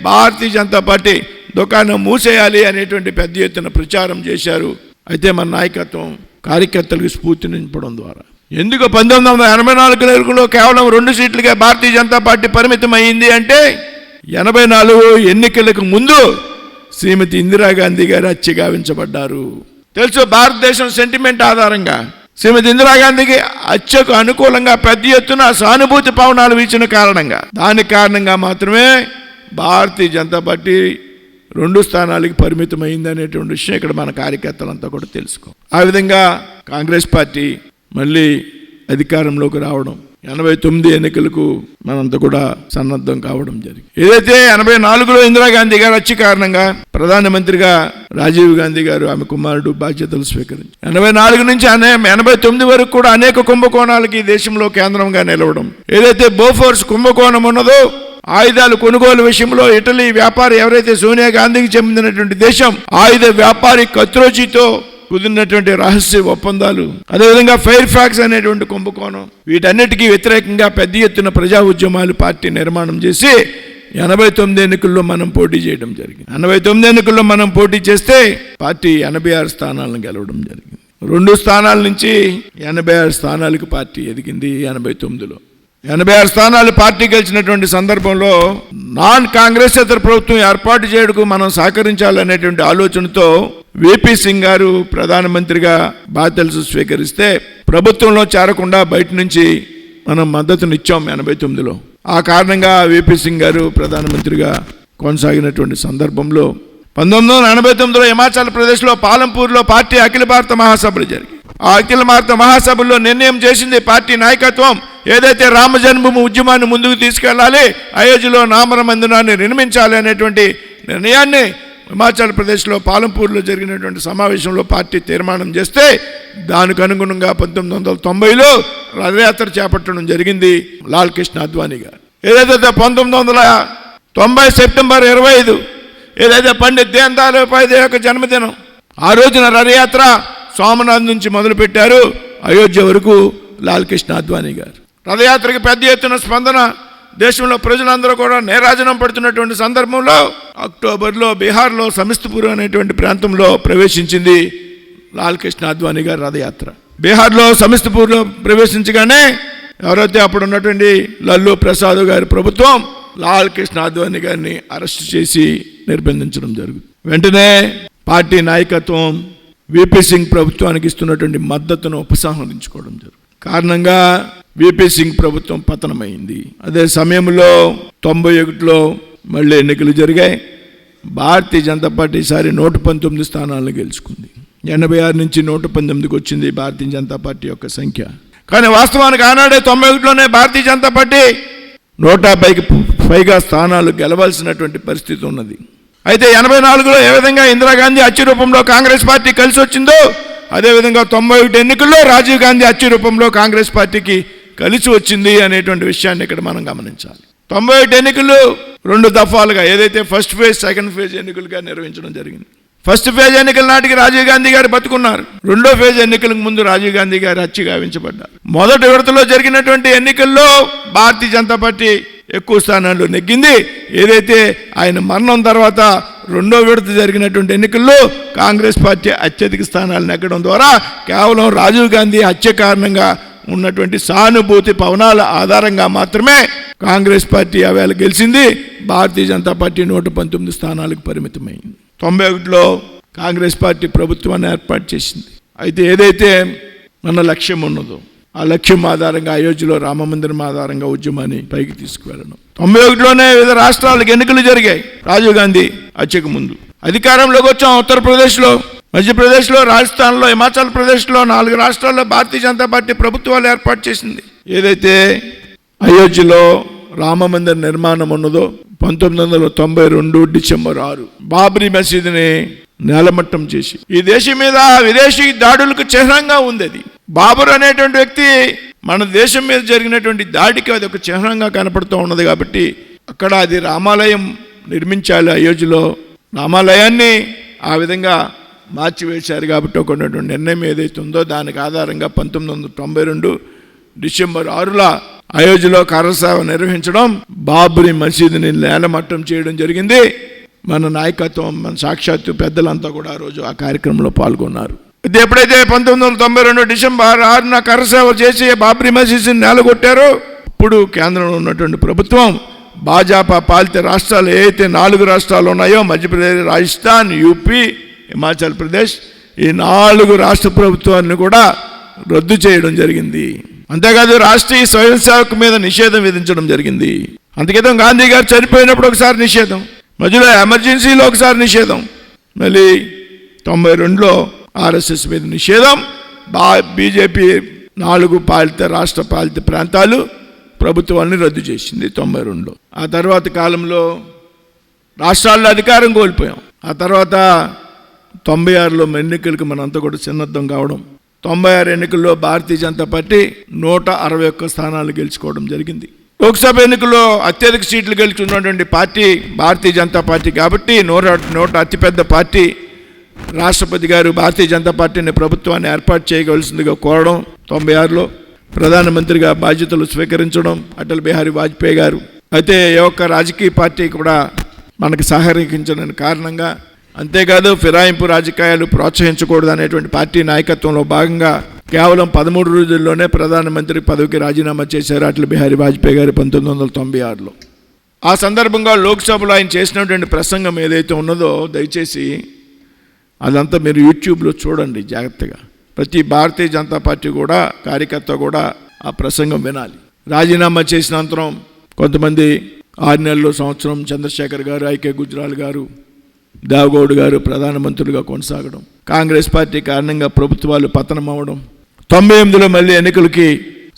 భారతీయ జనతా పార్టీ దుకాణం మూసేయాలి అనేటువంటి పెద్ద ఎత్తున ప్రచారం చేశారు. అయితే మన నాయకత్వం కార్యకర్తలకు స్ఫూర్తి నింపడం ద్వారా ఎందుకు 1984లో కేవలం 2 సీట్లుగా భారతీయ జనతా పార్టీ పరిమితం అయింది అంటే 84 ఎన్నికలకు ముందు శ్రీమతి ఇందిరాగాంధీ గారు హత్యగావించబడ్డారు. తెలుసు, భారతదేశం సెంటిమెంట్ ఆధారంగా శ్రీమతి ఇందిరాగాంధీకి హత్యకు అనుకూలంగా పెద్ద ఎత్తున సానుభూతి పవనాలు వీచిన కారణంగా దాని కారణంగా మాత్రమే భారతీయ జనతా పార్టీ 2 స్థానాలకి పరిమితమైంది అనేటువంటి విషయం ఇక్కడ మన కార్యకర్తలంతా కూడా తెలుసుకో. ఆ విధంగా కాంగ్రెస్ పార్టీ మళ్ళీ అధికారంలోకి రావడం, 89 ఎన్నికలకు మనంతా కూడా సన్నద్ధం కావడం జరిగింది. ఏదైతే 84లో ఇందిరాగాంధీ గారు హత్య కారణంగా ప్రధానమంత్రిగా రాజీవ్ గాంధీ గారు ఆమె కుమారుడు బాధ్యతలు స్వీకరించారు. 84 నుంచి 89 వరకు కూడా అనేక కుంభకోణాలకి దేశంలో కేంద్రంగా నిలవడం. ఏదైతే బోఫోర్స్ కుంభకోణం ఉన్నదో, ఆయుధాలు కొనుగోలు విషయంలో ఇటలీ వ్యాపారి ఎవరైతే సోనియా గాంధీకి చెందినటువంటి దేశం, ఆయుధ వ్యాపారి కత్రోజీతో కుదిరినటువంటి రహస్య ఒప్పందాలు, అదేవిధంగా ఫెయిర్ ఫ్యాక్స్ అనేటువంటి కుంభకోణం, వీటన్నిటికీ వ్యతిరేకంగా పెద్ద ఎత్తున ప్రజా ఉద్యమాలు పార్టీ నిర్మాణం చేసి 89 ఎన్నికల్లో మనం పోటీ చేయడం జరిగింది. 89 ఎన్నికల్లో మనం పోటీ చేస్తే పార్టీ 86 స్థానాలను గెలవడం జరిగింది. 2 స్థానాల నుంచి 86 స్థానాలకు పార్టీ ఎదిగింది. 89లో 86 స్థానాలు పార్టీ గెలిచినటువంటి సందర్భంలో నాన్ కాంగ్రెసేతర ప్రభుత్వం ఏర్పాటు చేయడానికి మనం సహకరించాలనేటువంటి ఆలోచనతో విపి సింగ్ గారు ప్రధానమంత్రిగా బాధ్యతలు స్వీకరిస్తే ప్రభుత్వంలో చేరకుండా బయట నుంచి మనం మద్దతునిచ్చాం 89లో. ఆ కారణంగా విపి సింగ్ గారు ప్రధానమంత్రిగా కొనసాగినటువంటి సందర్భంలో 1989లో హిమాచల్ ప్రదేశ్లో పాలంపూర్లో పార్టీ అఖిల భారత మహాసభలు జరిగాయి. ఆ అఖిల భారత మహాసభలో నిర్ణయం చేసింది పార్టీ నాయకత్వం. ఏదైతే రామ జన్మభూమి ఉద్యమాన్ని ముందుకు తీసుకెళ్లాలి, అయోధ్యలో రామ మందిరాన్ని నిర్మించాలి అనేటువంటి నిర్ణయాన్ని హిమాచల్ ప్రదేశ్లో పాలంపూర్లో జరిగినటువంటి సమావేశంలో పార్టీ తీర్మానం చేస్తే దానికి అనుగుణంగా 1990లో రథయాత్ర చేపట్టడం జరిగింది లాల్ కృష్ణ అద్వానీ గారు. ఏదైతే 1990 సెప్టెంబర్ 25 ఏదైతే పండిత్ దీన్ దయాళ్ ఉపాధ్యాయ యొక్క జన్మదినం, ఆ రోజున రథయాత్ర సోమనాథ్ నుంచి మొదలుపెట్టారు అయోధ్య వరకు లాల్ కృష్ణ అద్వానీ గారు. రథయాత్రకి పెద్ద ఎత్తున స్పందన, దేశంలో ప్రజలందరూ కూడా నీరాజనం పడుతున్నటువంటి సందర్భంలో అక్టోబర్లో బీహార్లో సమస్తీపూర్ అనేటువంటి ప్రాంతంలో ప్రవేశించింది లాల్ కృష్ణ అద్వానీ గారి రథయాత్ర. బీహార్లో సమస్తీపూర్లో ప్రవేశించగానే ఎవరైతే అప్పుడు ఉన్నటువంటి లల్లు ప్రసాద్ గారి ప్రభుత్వం లాల్ కృష్ణ అద్వానీ గారిని అరెస్ట్ చేసి నిర్బంధించడం జరుగుతుంది. వెంటనే పార్టీ నాయకత్వం విపి సింగ్ ప్రభుత్వానికి ఇస్తున్నటువంటి మద్దతును ఉపసంహరించుకోవడం జరుగుతుంది. కారణంగా విపి సింగ్ ప్రభుత్వం పతనమైంది. అదే సమయంలో 91లో మళ్ళీ ఎన్నికలు జరిగాయి. భారతీయ జనతా పార్టీ ఈసారి 119 స్థానాలను గెలుచుకుంది. 86 నుంచి 119కి వచ్చింది భారతీయ జనతా పార్టీ యొక్క సంఖ్య. కానీ వాస్తవానికి ఆనాడే 91లోనే భారతీయ జనతా పార్టీ 150కి పైగా స్థానాలు గెలవాల్సినటువంటి పరిస్థితి ఉన్నది. అయితే 84లో ఏ విధంగా ఇందిరాగాంధీ అచ్చు రూపంలో కాంగ్రెస్ పార్టీ కలిసి వచ్చిందో, అదేవిధంగా 91 ఎన్నికల్లో రాజీవ్ గాంధీ అచ్చు రూపంలో కాంగ్రెస్ పార్టీకి కలిసి వచ్చింది అనేటువంటి విషయాన్ని ఇక్కడ మనం గమనించాలి. 91 ఎన్నికలు 2 దఫాలుగా ఏదైతే ఫస్ట్ ఫేజ్ సెకండ్ ఫేజ్ ఎన్నికలుగా నిర్వహించడం జరిగింది. ఫస్ట్ ఫేజ్ ఎన్నికల నాటికి రాజీవ్ గాంధీ గారు బతుకున్నారు. రెండో ఫేజ్ ఎన్నికలకు ముందు రాజీవ్ గాంధీ గారు హత్య గావించబడ్డారు. మొదటి విడతలో జరిగినటువంటి ఎన్నికల్లో భారతీయ జనతా పార్టీ ఎక్కువ స్థానాల్లో నెగ్గింది. ఏదైతే ఆయన మరణం తర్వాత రెండో విడత జరిగినటువంటి ఎన్నికల్లో కాంగ్రెస్ పార్టీ అత్యధిక స్థానాలు నెగ్గడం ద్వారా కేవలం రాజీవ్ గాంధీ హత్య కారణంగా ఉన్నటువంటి సానుభూతి పవనాల ఆధారంగా మాత్రమే కాంగ్రెస్ పార్టీ ఆవేళ గెలిచింది. భారతీయ జనతా పార్టీ 119 స్థానాలకు పరిమితమైంది. 91లో కాంగ్రెస్ పార్టీ ప్రభుత్వాన్ని ఏర్పాటు చేసింది. అయితే ఏదైతే మన లక్ష్యం ఉన్నదో ఆ లక్ష్యం ఆధారంగా అయోధ్యలో రామమందిరం ఆధారంగా ఉద్యమాన్ని పైకి తీసుకువెళ్ళడం. 91లోనే వివిధ రాష్ట్రాలకు ఎన్నికలు జరిగాయి. రాజీవ్ గాంధీ హత్యకు ముందు అధికారంలోకి వచ్చాం. ఉత్తరప్రదేశ్లో, మధ్యప్రదేశ్లో, రాజస్థాన్లో, హిమాచల్ ప్రదేశ్లో 4 రాష్ట్రాల్లో భారతీయ జనతా పార్టీ ప్రభుత్వాలు ఏర్పాటు చేసింది. ఏదైతే అయోధ్యలో రామమందిర నిర్మాణం ఉన్నదో 1992 డిసెంబర్ 6 బాబ్రీ మసీదుని నేలమట్టం చేసి ఈ దేశం మీద విదేశీ దాడులకు చిహ్నంగా ఉంది. అది బాబర్ అనేటువంటి వ్యక్తి మన దేశం మీద జరిగినటువంటి దాడికి అది ఒక చిహ్నంగా కనపడుతూ ఉన్నది. కాబట్టి అక్కడ అది రామాలయం నిర్మించాలి. అయోధ్యలో రామాలయాన్ని ఆ విధంగా మార్చివేశారు. కాబట్టి ఒక నిర్ణయం ఏదైతే ఉందో దానికి ఆధారంగా 1992 డిసెంబర్ 6 అయోధ్యలో కరసేవ నిర్వహించడం, బాబ్రీ మసీదుని నేలమట్టం చేయడం జరిగింది. మన నాయకత్వం, మన సాక్షాత్తు పెద్దలంతా కూడా ఆ రోజు ఆ కార్యక్రమంలో పాల్గొన్నారు. ఇది ఎప్పుడైతే 1992 డిసెంబర్ 6 కరసేవ చేసి బాబ్రీ మసీదుని నేలగొట్టారో ఇప్పుడు కేంద్రంలో ఉన్నటువంటి ప్రభుత్వం భాజపా పాలిత రాష్ట్రాలు ఏవైతే 4 రాష్ట్రాలు ఉన్నాయో మధ్యప్రదేశ్, రాజస్థాన్, యూపీ, హిమాచల్ ప్రదేశ్, ఈ 4 రాష్ట్ర ప్రభుత్వాన్ని కూడా రద్దు చేయడం జరిగింది. అంతేకాదు రాష్ట్రీయ స్వయం సేవక్ మీద నిషేధం విధించడం జరిగింది. అందుకేతం గాంధీ గారు చనిపోయినప్పుడు ఒకసారి నిషేధం, మధ్యలో ఎమర్జెన్సీలో ఒకసారి నిషేధం, మళ్ళీ 92లో ఆర్ఎస్ఎస్ మీద నిషేధం. బీజేపీ 4 రాష్ట్ర పాలిత ప్రాంతాలు ప్రభుత్వాన్ని రద్దు చేసింది 92లో. ఆ తర్వాత కాలంలో రాష్ట్రాల్లో అధికారం కోల్పోయాం. ఆ తర్వాత 96లో ఎన్నికలకు మనంతా కూడా సన్నద్ధం కావడం. 96 ఎన్నికల్లో భారతీయ జనతా పార్టీ 161 స్థానాలు గెలుచుకోవడం జరిగింది. లోక్సభ ఎన్నికల్లో అత్యధిక సీట్లు గెలుచుకున్నటువంటి పార్టీ భారతీయ జనతా పార్టీ. కాబట్టి 100 అతిపెద్ద పార్టీ రాష్ట్రపతి గారు భారతీయ జనతా పార్టీని ప్రభుత్వాన్ని ఏర్పాటు చేయవలసిందిగా కోరడం. 96లో ప్రధానమంత్రిగా బాధ్యతలు స్వీకరించడం అటల్ బిహారీ వాజ్పేయి గారు. అయితే ఏ ఒక్క రాజకీయ పార్టీ కూడా మనకు సహకరించడానికి కారణంగా, అంతేకాదు ఫిరాయింపు రాజకీయాలు ప్రోత్సహించకూడదు అనేటువంటి పార్టీ నాయకత్వంలో భాగంగా కేవలం 13 రోజుల్లోనే ప్రధానమంత్రి పదవికి రాజీనామా చేశారు అటల్ బిహారీ వాజ్పేయి గారు 1996లో. ఆ సందర్భంగా లోక్సభలో ఆయన చేసినటువంటి ప్రసంగం ఏదైతే ఉన్నదో దయచేసి అదంతా మీరు యూట్యూబ్లో చూడండి జాగ్రత్తగా. ప్రతి భారతీయ జనతా పార్టీ కూడా కార్యకర్త కూడా ఆ ప్రసంగం వినాలి. రాజీనామా చేసిన అనంతరం కొంతమంది 6 నెలలు, సంవత్సరం చంద్రశేఖర్ గారు, ఐకే గుజ్రాల్ గారు, దేవగౌడ్ గారు ప్రధానమంత్రులుగా కొనసాగడం, కాంగ్రెస్ పార్టీ కారణంగా ప్రభుత్వాలు పతనం అవ్వడం, 98లో మళ్ళీ ఎన్నికలకి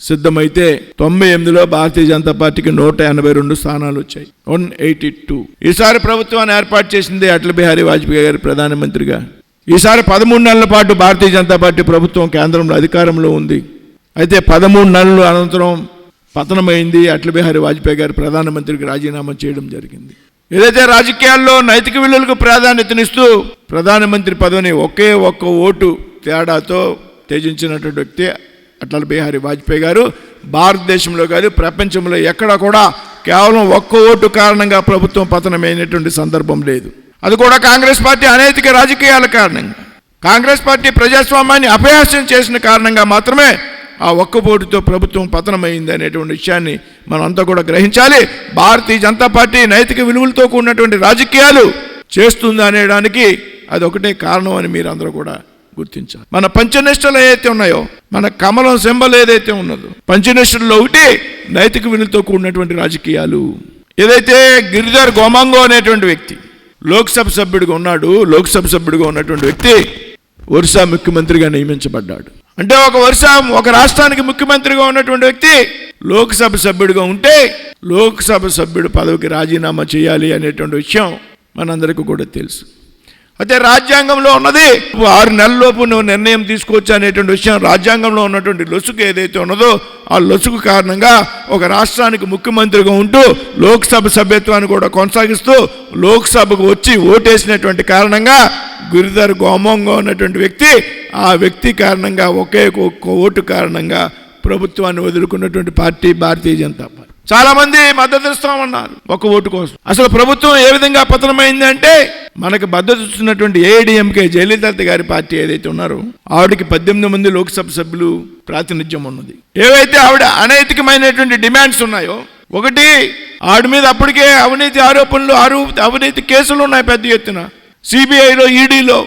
సిద్ధమైతే 98లో భారతీయ జనతా పార్టీకి 182 స్థానాలు వచ్చాయి, 182. ఈసారి ప్రభుత్వాన్ని ఏర్పాటు చేసింది అటల్ బిహారీ వాజ్పేయి గారు ప్రధానమంత్రిగా. ఈసారి 13 నెలల పాటు భారతీయ జనతా పార్టీ ప్రభుత్వం కేంద్రంలో అధికారంలో ఉంది. అయితే 13 నెలల అనంతరం పతనమైంది. అటల్ బిహారీ వాజ్పేయి గారు ప్రధానమంత్రికి రాజీనామా చేయడం జరిగింది. ఏదైతే రాజకీయాల్లో నైతిక విలువలకు ప్రాధాన్యతనిస్తూ ప్రధానమంత్రి పదవిని ఒక్క ఓటు తేడాతో త్యజించినటువంటి వ్యక్తి అటల్ బిహారీ వాజ్పేయి గారు. భారతదేశంలో కాదు ప్రపంచంలో ఎక్కడ కూడా కేవలం ఒక్క ఓటు కారణంగా ప్రభుత్వం పతనమైనటువంటి సందర్భం లేదు. అది కూడా కాంగ్రెస్ పార్టీ అనైతిక రాజకీయాల కారణంగా, కాంగ్రెస్ పార్టీ ప్రజాస్వామ్యాన్ని అపహాస్యం చేసిన కారణంగా మాత్రమే ఆ ఒక్క ఓటుతో ప్రభుత్వం పతనమైంది అనేటువంటి విషయాన్ని మనం అంతా కూడా గ్రహించాలి. భారతీయ జనతా పార్టీ నైతిక విలువలతో కూడినటువంటి రాజకీయాలు చేస్తుంది అనేడానికి అది ఒకటే కారణం అని మీరు అందరూ కూడా గుర్తించాలి. మన పంచనిష్టలు ఏదైతే ఉన్నాయో, మన కమలం సింబల్ ఏదైతే ఉన్నదో, పంచనిష్టల్లో ఒకటి నైతిక విలువలతో కూడినటువంటి రాజకీయాలు. ఏదైతే గిరిధర్ గోమాంగో అనేటువంటి వ్యక్తి లోక్సభ సభ్యుడిగా ఉన్నాడు, లోక్సభ సభ్యుడిగా ఉన్నటువంటి వ్యక్తి ఒరిస్సా ముఖ్యమంత్రిగా నియమించబడ్డాడు. అంటే ఒక రాష్ట్రానికి ముఖ్యమంత్రిగా ఉన్నటువంటి వ్యక్తి లోక్సభ సభ్యుడిగా ఉంటే లోక్సభ సభ్యుడు పదవికి రాజీనామా చేయాలి అనేటువంటి విషయం మనందరికీ కూడా తెలుసు. అయితే రాజ్యాంగంలో ఉన్నది 6 నెలల్లోపు నువ్వు నిర్ణయం తీసుకోవచ్చు అనేటువంటి విషయం రాజ్యాంగంలో ఉన్నటువంటి లొసుగు ఏదైతే ఉన్నదో ఆ లొసుగు కారణంగా ఒక రాష్ట్రానికి ముఖ్యమంత్రిగా ఉంటూ లోక్సభ సభ్యత్వాన్ని కూడా కొనసాగిస్తూ లోక్సభకు వచ్చి ఓటేసినటువంటి కారణంగా గిరిధర్ గోమాంగో ఉన్నటువంటి వ్యక్తి, ఆ వ్యక్తి కారణంగా ఒక్క ఓటు కారణంగా ప్రభుత్వాన్ని వదులుకున్నటువంటి పార్టీ భారతీయ జనతా పార్టీ. చాలా మంది మద్దతు ఇస్తామన్నారు ఒక ఓటు కోసం. అసలు ప్రభుత్వం ఏ విధంగా పతనమైంది అంటే మనకు మద్దతు ఇస్తున్నటువంటి ఏఐడిఎంకే జయలలిత గారి పార్టీ ఏదైతే ఉన్నారో ఆవిడకి 18 మంది లోక్సభ సభ్యులు ప్రాతినిధ్యం ఉన్నది. ఏవైతే ఆవిడ అనైతికమైనటువంటి డిమాండ్స్ ఉన్నాయో, ఒకటి ఆవిడ మీద అప్పటికే అవినీతి ఆరోపణలు, అవినీతి కేసులు ఉన్నాయి పెద్ద ఎత్తున, సిబిఐలో ఈడీలో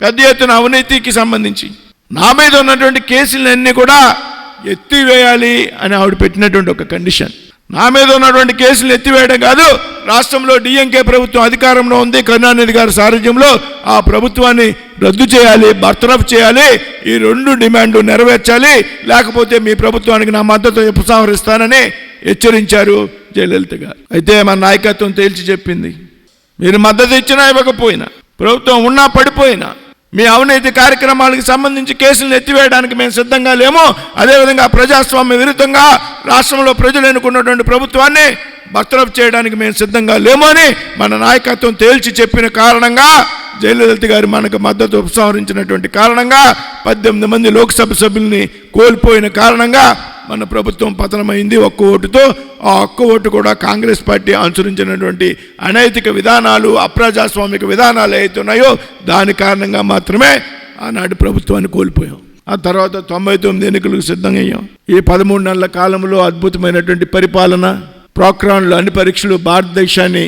పెద్ద ఎత్తున అవినీతికి సంబంధించి. నా మీద ఉన్నటువంటి కేసులన్నీ కూడా ఎత్తివేయాలి అని ఆవిడ పెట్టినటువంటి ఒక కండిషన్. నా మీద ఉన్నటువంటి కేసులు ఎత్తివేయడం కాదు, రాష్ట్రంలో డిఎంకే ప్రభుత్వం అధికారంలో ఉంది, కరుణానిధి గారి సారథ్యంలో ఆ ప్రభుత్వాన్ని రద్దు చేయాలి, బర్తరఫ్ చేయాలి, ఈ 2 డిమాండ్లు నెరవేర్చాలి, లేకపోతే మీ ప్రభుత్వానికి నా మద్దతు ఉపసంహరిస్తానని హెచ్చరించారు జయలలిత గారు. అయితే మన నాయకత్వం తేల్చి చెప్పింది, మీరు మద్దతు ఇచ్చినా ఇవ్వకపోయినా, ప్రభుత్వం ఉన్నా పడిపోయినా, మీ అవినీతి కార్యక్రమాలకు సంబంధించి కేసులను ఎత్తివేయడానికి మేము సిద్ధంగా లేము. అదేవిధంగా ప్రజాస్వామ్య విరుద్ధంగా రాష్ట్రంలో ప్రజలు ఎన్నుకున్నటువంటి ప్రభుత్వాన్ని బర్తరఫ్ చేయడానికి మేము సిద్ధంగా లేము అని మన నాయకత్వం తేల్చి చెప్పిన కారణంగా, జయలలిత గారు మనకు మద్దతు ఉపసంహరించినటువంటి కారణంగా, 18 మంది లోక్సభ సభ్యుల్ని కోల్పోయిన కారణంగా మన ప్రభుత్వం పతనమైంది ఒక్క ఓటుతో. ఆ ఒక్క ఓటు కూడా కాంగ్రెస్ పార్టీ అనుసరించినటువంటి అనైతిక విధానాలు, అప్రజాస్వామిక విధానాలు ఏవైతే ఉన్నాయో దాని కారణంగా మాత్రమే ఆనాడు ప్రభుత్వాన్ని కోల్పోయాం. ఆ తర్వాత 99 ఎన్నికలకు సిద్ధమయ్యాం. ఈ 13 నెలల కాలంలో అద్భుతమైనటువంటి పరిపాలన, ప్రోగ్రాంలు, అన్ని పరీక్షలు, భారతదేశాన్ని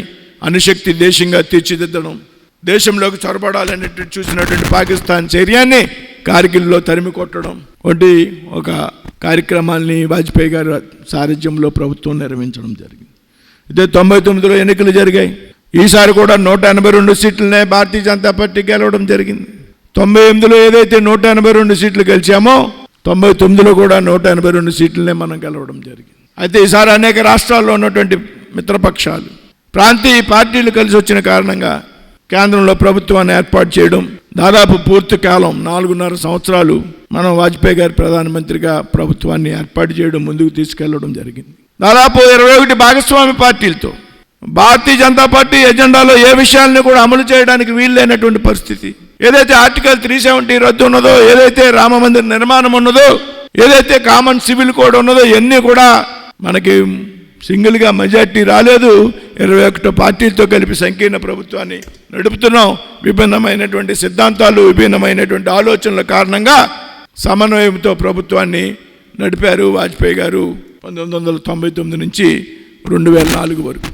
అణుశక్తి దేశంగా తీర్చిదిద్దడం, దేశంలోకి చొరబడాలనేటువంటి చూసినటువంటి పాకిస్తాన్ చర్యాన్ని కార్గిల్లో తరిమి కొట్టడం వంటి ఒక కార్యక్రమాల్ని వాజ్పేయి గారి సారథ్యంలో ప్రభుత్వం నిర్వహించడం జరిగింది. అయితే 99లో ఎన్నికలు జరిగాయి. ఈసారి కూడా 182 సీట్లనే భారతీయ జనతా పార్టీ గెలవడం జరిగింది. 98లో ఏదైతే 182 సీట్లు గెలిచామో 99లో కూడా 182 సీట్లనే మనం గెలవడం జరిగింది. అయితే ఈసారి అనేక రాష్ట్రాల్లో ఉన్నటువంటి మిత్రపక్షాలు, ప్రాంతీయ పార్టీలు కలిసి వచ్చిన కారణంగా కేంద్రంలో ప్రభుత్వాన్ని ఏర్పాటు చేయడం, దాదాపు పూర్తి కాలం 4.5 సంవత్సరాలు మనం వాజ్పేయి గారి ప్రధానమంత్రిగా ప్రభుత్వాన్ని ఏర్పాటు చేయడం, ముందుకు తీసుకెళ్లడం జరిగింది. దాదాపు 21 భాగస్వామి పార్టీలతో భారతీయ జనతా పార్టీ ఎజెండాలో ఏ విషయాలను కూడా అమలు చేయడానికి వీల్లేనటువంటి పరిస్థితి. ఏదైతే ఆర్టికల్ 370 రద్దు ఉన్నదో, ఏదైతే రామ మందిర నిర్మాణం ఉన్నదో, ఏదైతే కామన్ సివిల్ కోడ్ ఉన్నదో, ఇవన్నీ కూడా మనకి సింగిల్గా మెజార్టీ రాలేదు. 21 పార్టీలతో కలిపి సంకీర్ణ ప్రభుత్వాన్ని నడుపుతున్నాం. విభిన్నమైనటువంటి సిద్ధాంతాలు, విభిన్నమైనటువంటి ఆలోచనల కారణంగా సమన్వయంతో ప్రభుత్వాన్ని నడిపారు వాజ్పేయి గారు 1999 నుంచి 2004 వరకు.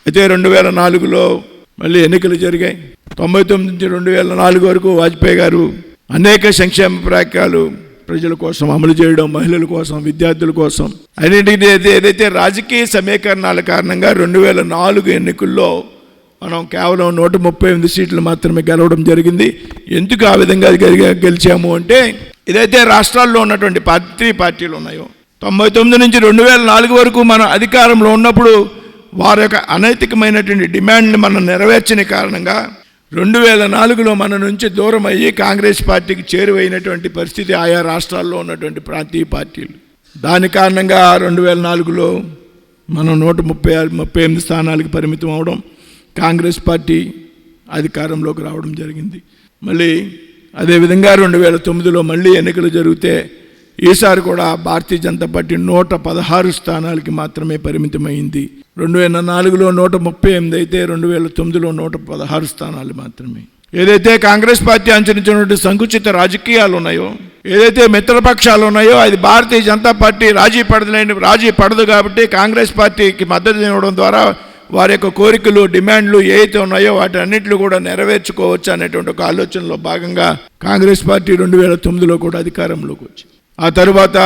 అయితే 2004లో మళ్ళీ ఎన్నికలు జరిగాయి. 99 నుంచి 2004 వరకు వాజ్పేయి గారు అనేక సంక్షేమ పథకాలు ప్రజల కోసం అమలు చేయడం, మహిళల కోసం, విద్యార్థుల కోసం, అన్నింటినీ ఏదైతే రాజకీయ సమీకరణాల కారణంగా 2004 ఎన్నికల్లో మనం కేవలం 138 సీట్లు మాత్రమే గెలవడం జరిగింది. ఎందుకు ఆ విధంగా గెలిచాము అంటే, ఇదైతే రాష్ట్రాల్లో ఉన్నటువంటి పార్టీలు ఉన్నాయో 99 నుంచి 2004 వరకు మనం అధికారంలో ఉన్నప్పుడు వారి యొక్క అనైతికమైనటువంటి డిమాండ్ని మనం నెరవేర్చని కారణంగా 2004లో మన నుంచి దూరం అయ్యి కాంగ్రెస్ పార్టీకి చేరువైనటువంటి పరిస్థితి ఆయా రాష్ట్రాల్లో ఉన్నటువంటి ప్రాంతీయ పార్టీలు. దాని కారణంగా 2004లో మనం 138 స్థానాలకు పరిమితం అవడం, కాంగ్రెస్ పార్టీ అధికారంలోకి రావడం జరిగింది. మళ్ళీ అదేవిధంగా 2009లో మళ్ళీ ఎన్నికలు జరిగితే ఈసారి కూడా భారతీయ జనతా పార్టీ 116 స్థానాలకి మాత్రమే పరిమితమైంది. 2004లో 138 అయితే 2009లో 116 స్థానాలు మాత్రమే. ఏదైతే కాంగ్రెస్ పార్టీ అనుసరించినటువంటి సంకుచిత రాజకీయాలు ఉన్నాయో, ఏదైతే మిత్రపక్షాలు ఉన్నాయో, అది భారతీయ జనతా పార్టీ రాజీ పడదు కాబట్టి కాంగ్రెస్ పార్టీకి మద్దతు ఇవ్వడం ద్వారా వారి యొక్క కోరికలు, డిమాండ్లు ఏవైతే ఉన్నాయో వాటి అన్నింటిలో కూడా నెరవేర్చుకోవచ్చు అనేటువంటి ఒక ఆలోచనలో భాగంగా కాంగ్రెస్ పార్టీ 2009లో కూడా అధికారంలోకి వచ్చింది. ఆ తర్వాత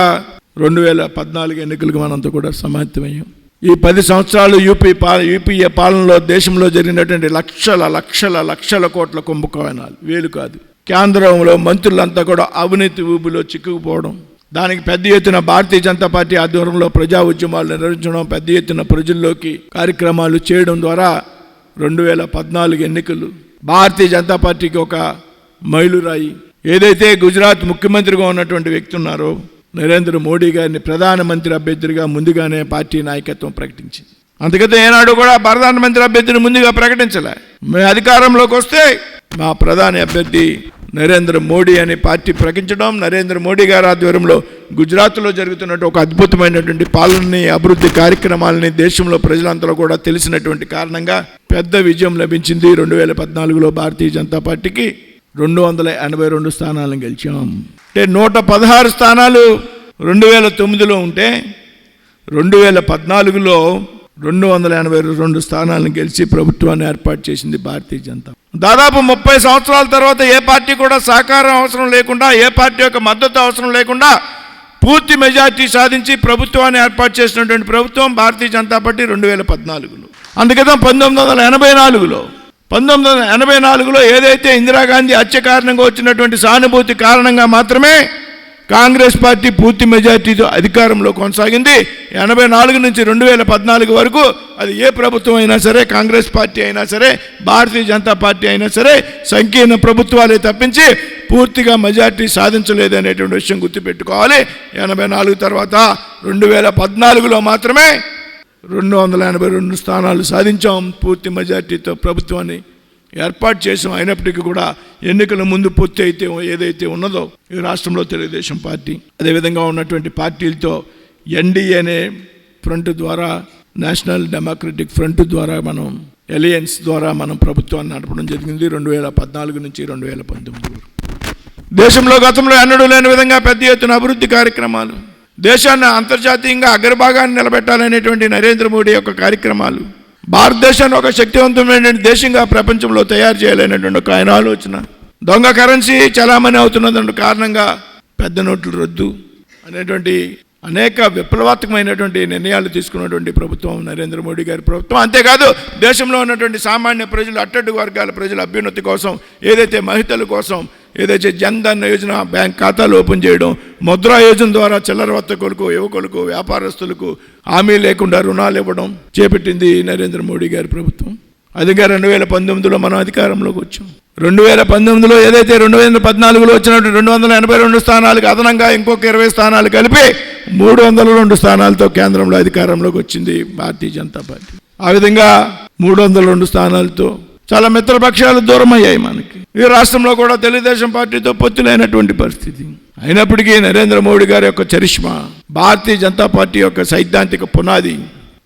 2014 ఎన్నికలకు మనంతా కూడా సమాయత్తమయ్యాం. ఈ 10 సంవత్సరాలు యూపీఏ పాలనలో దేశంలో జరిగినటువంటి లక్షల కోట్ల కుంభకోణాలు వేలు కాదు. కేంద్రంలో మంత్రులంతా కూడా అవినీతి ఊబిలో చిక్కుకుపోవడం, దానికి పెద్ద ఎత్తున భారతీయ జనతా పార్టీ ఆధ్వర్యంలో ప్రజా ఉద్యమాలు నిర్వహించడం, పెద్ద ఎత్తున ప్రజల్లోకి కార్యక్రమాలు చేయడం ద్వారా 2014 ఎన్నికలు భారతీయ జనతా పార్టీకి ఒక మైలురాయి. ఏదైతే గుజరాత్ ముఖ్యమంత్రిగా ఉన్నటువంటి వ్యక్తి ఉన్నారో నరేంద్ర మోడీ గారిని ప్రధానమంత్రి అభ్యర్థిగా ముందుగానే పార్టీ నాయకత్వం ప్రకటించింది. అందుకతే ఏనాడు కూడా ప్రధానమంత్రి అభ్యర్థిని ముందుగా ప్రకటించలే. మేము అధికారంలోకి వస్తే మా ప్రధాని అభ్యర్థి నరేంద్ర మోడీ అని పార్టీ ప్రకటించడం, నరేంద్ర మోడీ గారి ఆధ్వర్యంలో గుజరాత్లో జరుగుతున్నట్టు ఒక అద్భుతమైనటువంటి పాలనని, అభివృద్ధి కార్యక్రమాలని దేశంలో ప్రజలంతా కూడా తెలిసినటువంటి కారణంగా పెద్ద విజయం లభించింది. 2014లో భారతీయ జనతా పార్టీకి 282 స్థానాలను గెలిచాం. అంటే 116 స్థానాలు 2009లో ఉంటే 2014లో 282 స్థానాలను గెలిచి ప్రభుత్వాన్ని ఏర్పాటు చేసింది భారతీయ జనతా. దాదాపు 30 సంవత్సరాల తర్వాత ఏ పార్టీ కూడా సహకారం అవసరం లేకుండా, ఏ పార్టీ యొక్క మద్దతు అవసరం లేకుండా పూర్తి మెజార్టీ సాధించి ప్రభుత్వాన్ని ఏర్పాటు చేసినటువంటి ప్రభుత్వం భారతీయ జనతా పార్టీ 2014లో. అందుకని 1984లో ఏదైతే ఇందిరాగాంధీ హత్య కారణంగా వచ్చినటువంటి సానుభూతి కారణంగా మాత్రమే కాంగ్రెస్ పార్టీ పూర్తి మెజార్టీతో అధికారంలో కొనసాగింది. 84 నుంచి 2014 వరకు అది ఏ ప్రభుత్వం అయినా సరే, కాంగ్రెస్ పార్టీ అయినా సరే, భారతీయ జనతా పార్టీ అయినా సరే, సంకీర్ణ ప్రభుత్వాలే తప్పించి పూర్తిగా మెజార్టీ సాధించలేదు అనేటువంటి విషయం గుర్తుపెట్టుకోవాలి. 84 తర్వాత 2014లో మాత్రమే 282 స్థానాలు సాధించాం. పూర్తి మెజార్టీతో ప్రభుత్వాన్ని ఏర్పాటు చేసాం. అయినప్పటికీ కూడా ఎన్నికల ముందు పూర్తి అయితే ఏదైతే ఉన్నదో ఈ రాష్ట్రంలో తెలుగుదేశం పార్టీ, అదేవిధంగా ఉన్నటువంటి పార్టీలతో ఎన్డీఏ అనే ఫ్రంట్ ద్వారా, నేషనల్ డెమోక్రటిక్ ఫ్రంట్ ద్వారా, మనం అలయన్స్ ద్వారా మనం ప్రభుత్వాన్ని నడపడం జరిగింది 2014 నుంచి 2019 వరకు. దేశంలో గతంలో ఎన్నడూ లేని విధంగా పెద్ద ఎత్తున అభివృద్ధి కార్యక్రమాలు, దేశాన్ని అంతర్జాతీయంగా అగ్రభాగాన్ని నిలబెట్టాలనేటువంటి నరేంద్ర మోడీ యొక్క కార్యక్రమాలు, భారతదేశాన్ని ఒక శక్తివంతమైన దేశంగా ప్రపంచంలో తయారు చేయాలనేటువంటి ఒక ఆయన ఆలోచన, దొంగ కరెన్సీ చలామణి అవుతున్నటువంటి కారణంగా పెద్ద నోట్లు రద్దు అనేటువంటి అనేక విప్లవాత్మకమైనటువంటి నిర్ణయాలు తీసుకున్నటువంటి ప్రభుత్వం నరేంద్ర మోడీ గారి ప్రభుత్వం. అంతేకాదు దేశంలో ఉన్నటువంటి సామాన్య ప్రజలు, అట్టడుగు వర్గాల ప్రజల అభ్యున్నతి కోసం, ఏదైతే మహిళల కోసం ఏదైతే జన్ధన్ యోజన బ్యాంక్ ఖాతాలు ఓపెన్ చేయడం, ముద్రా యోజన ద్వారా చిల్లర వర్తకులకు, యువకులకు, వ్యాపారస్తులకు హామీ లేకుండా రుణాలు ఇవ్వడం చేపట్టింది నరేంద్ర మోడీ గారి ప్రభుత్వం. అదిగా 2019లో మనం అధికారంలోకి వచ్చాం. 2019లో ఏదైతే 2014లో వచ్చినట్టు 282 స్థానాలకు అదనంగా ఇంకొక 20 స్థానాలు కలిపి 302 స్థానాలతో కేంద్రంలో అధికారంలోకి వచ్చింది భారతీయ జనతా పార్టీ. ఆ విధంగా 302 స్థానాలతో చాలా మిత్రపక్షాలు దూరం అయ్యాయి మనకి. ఈ రాష్ట్రంలో కూడా తెలుగుదేశం పార్టీతో పొత్తులేనటువంటి పరిస్థితి. అయినప్పటికీ నరేంద్ర మోడీ గారి యొక్క చరిష్మా, భారతీయ జనతా పార్టీ యొక్క సైద్ధాంతిక పునాది,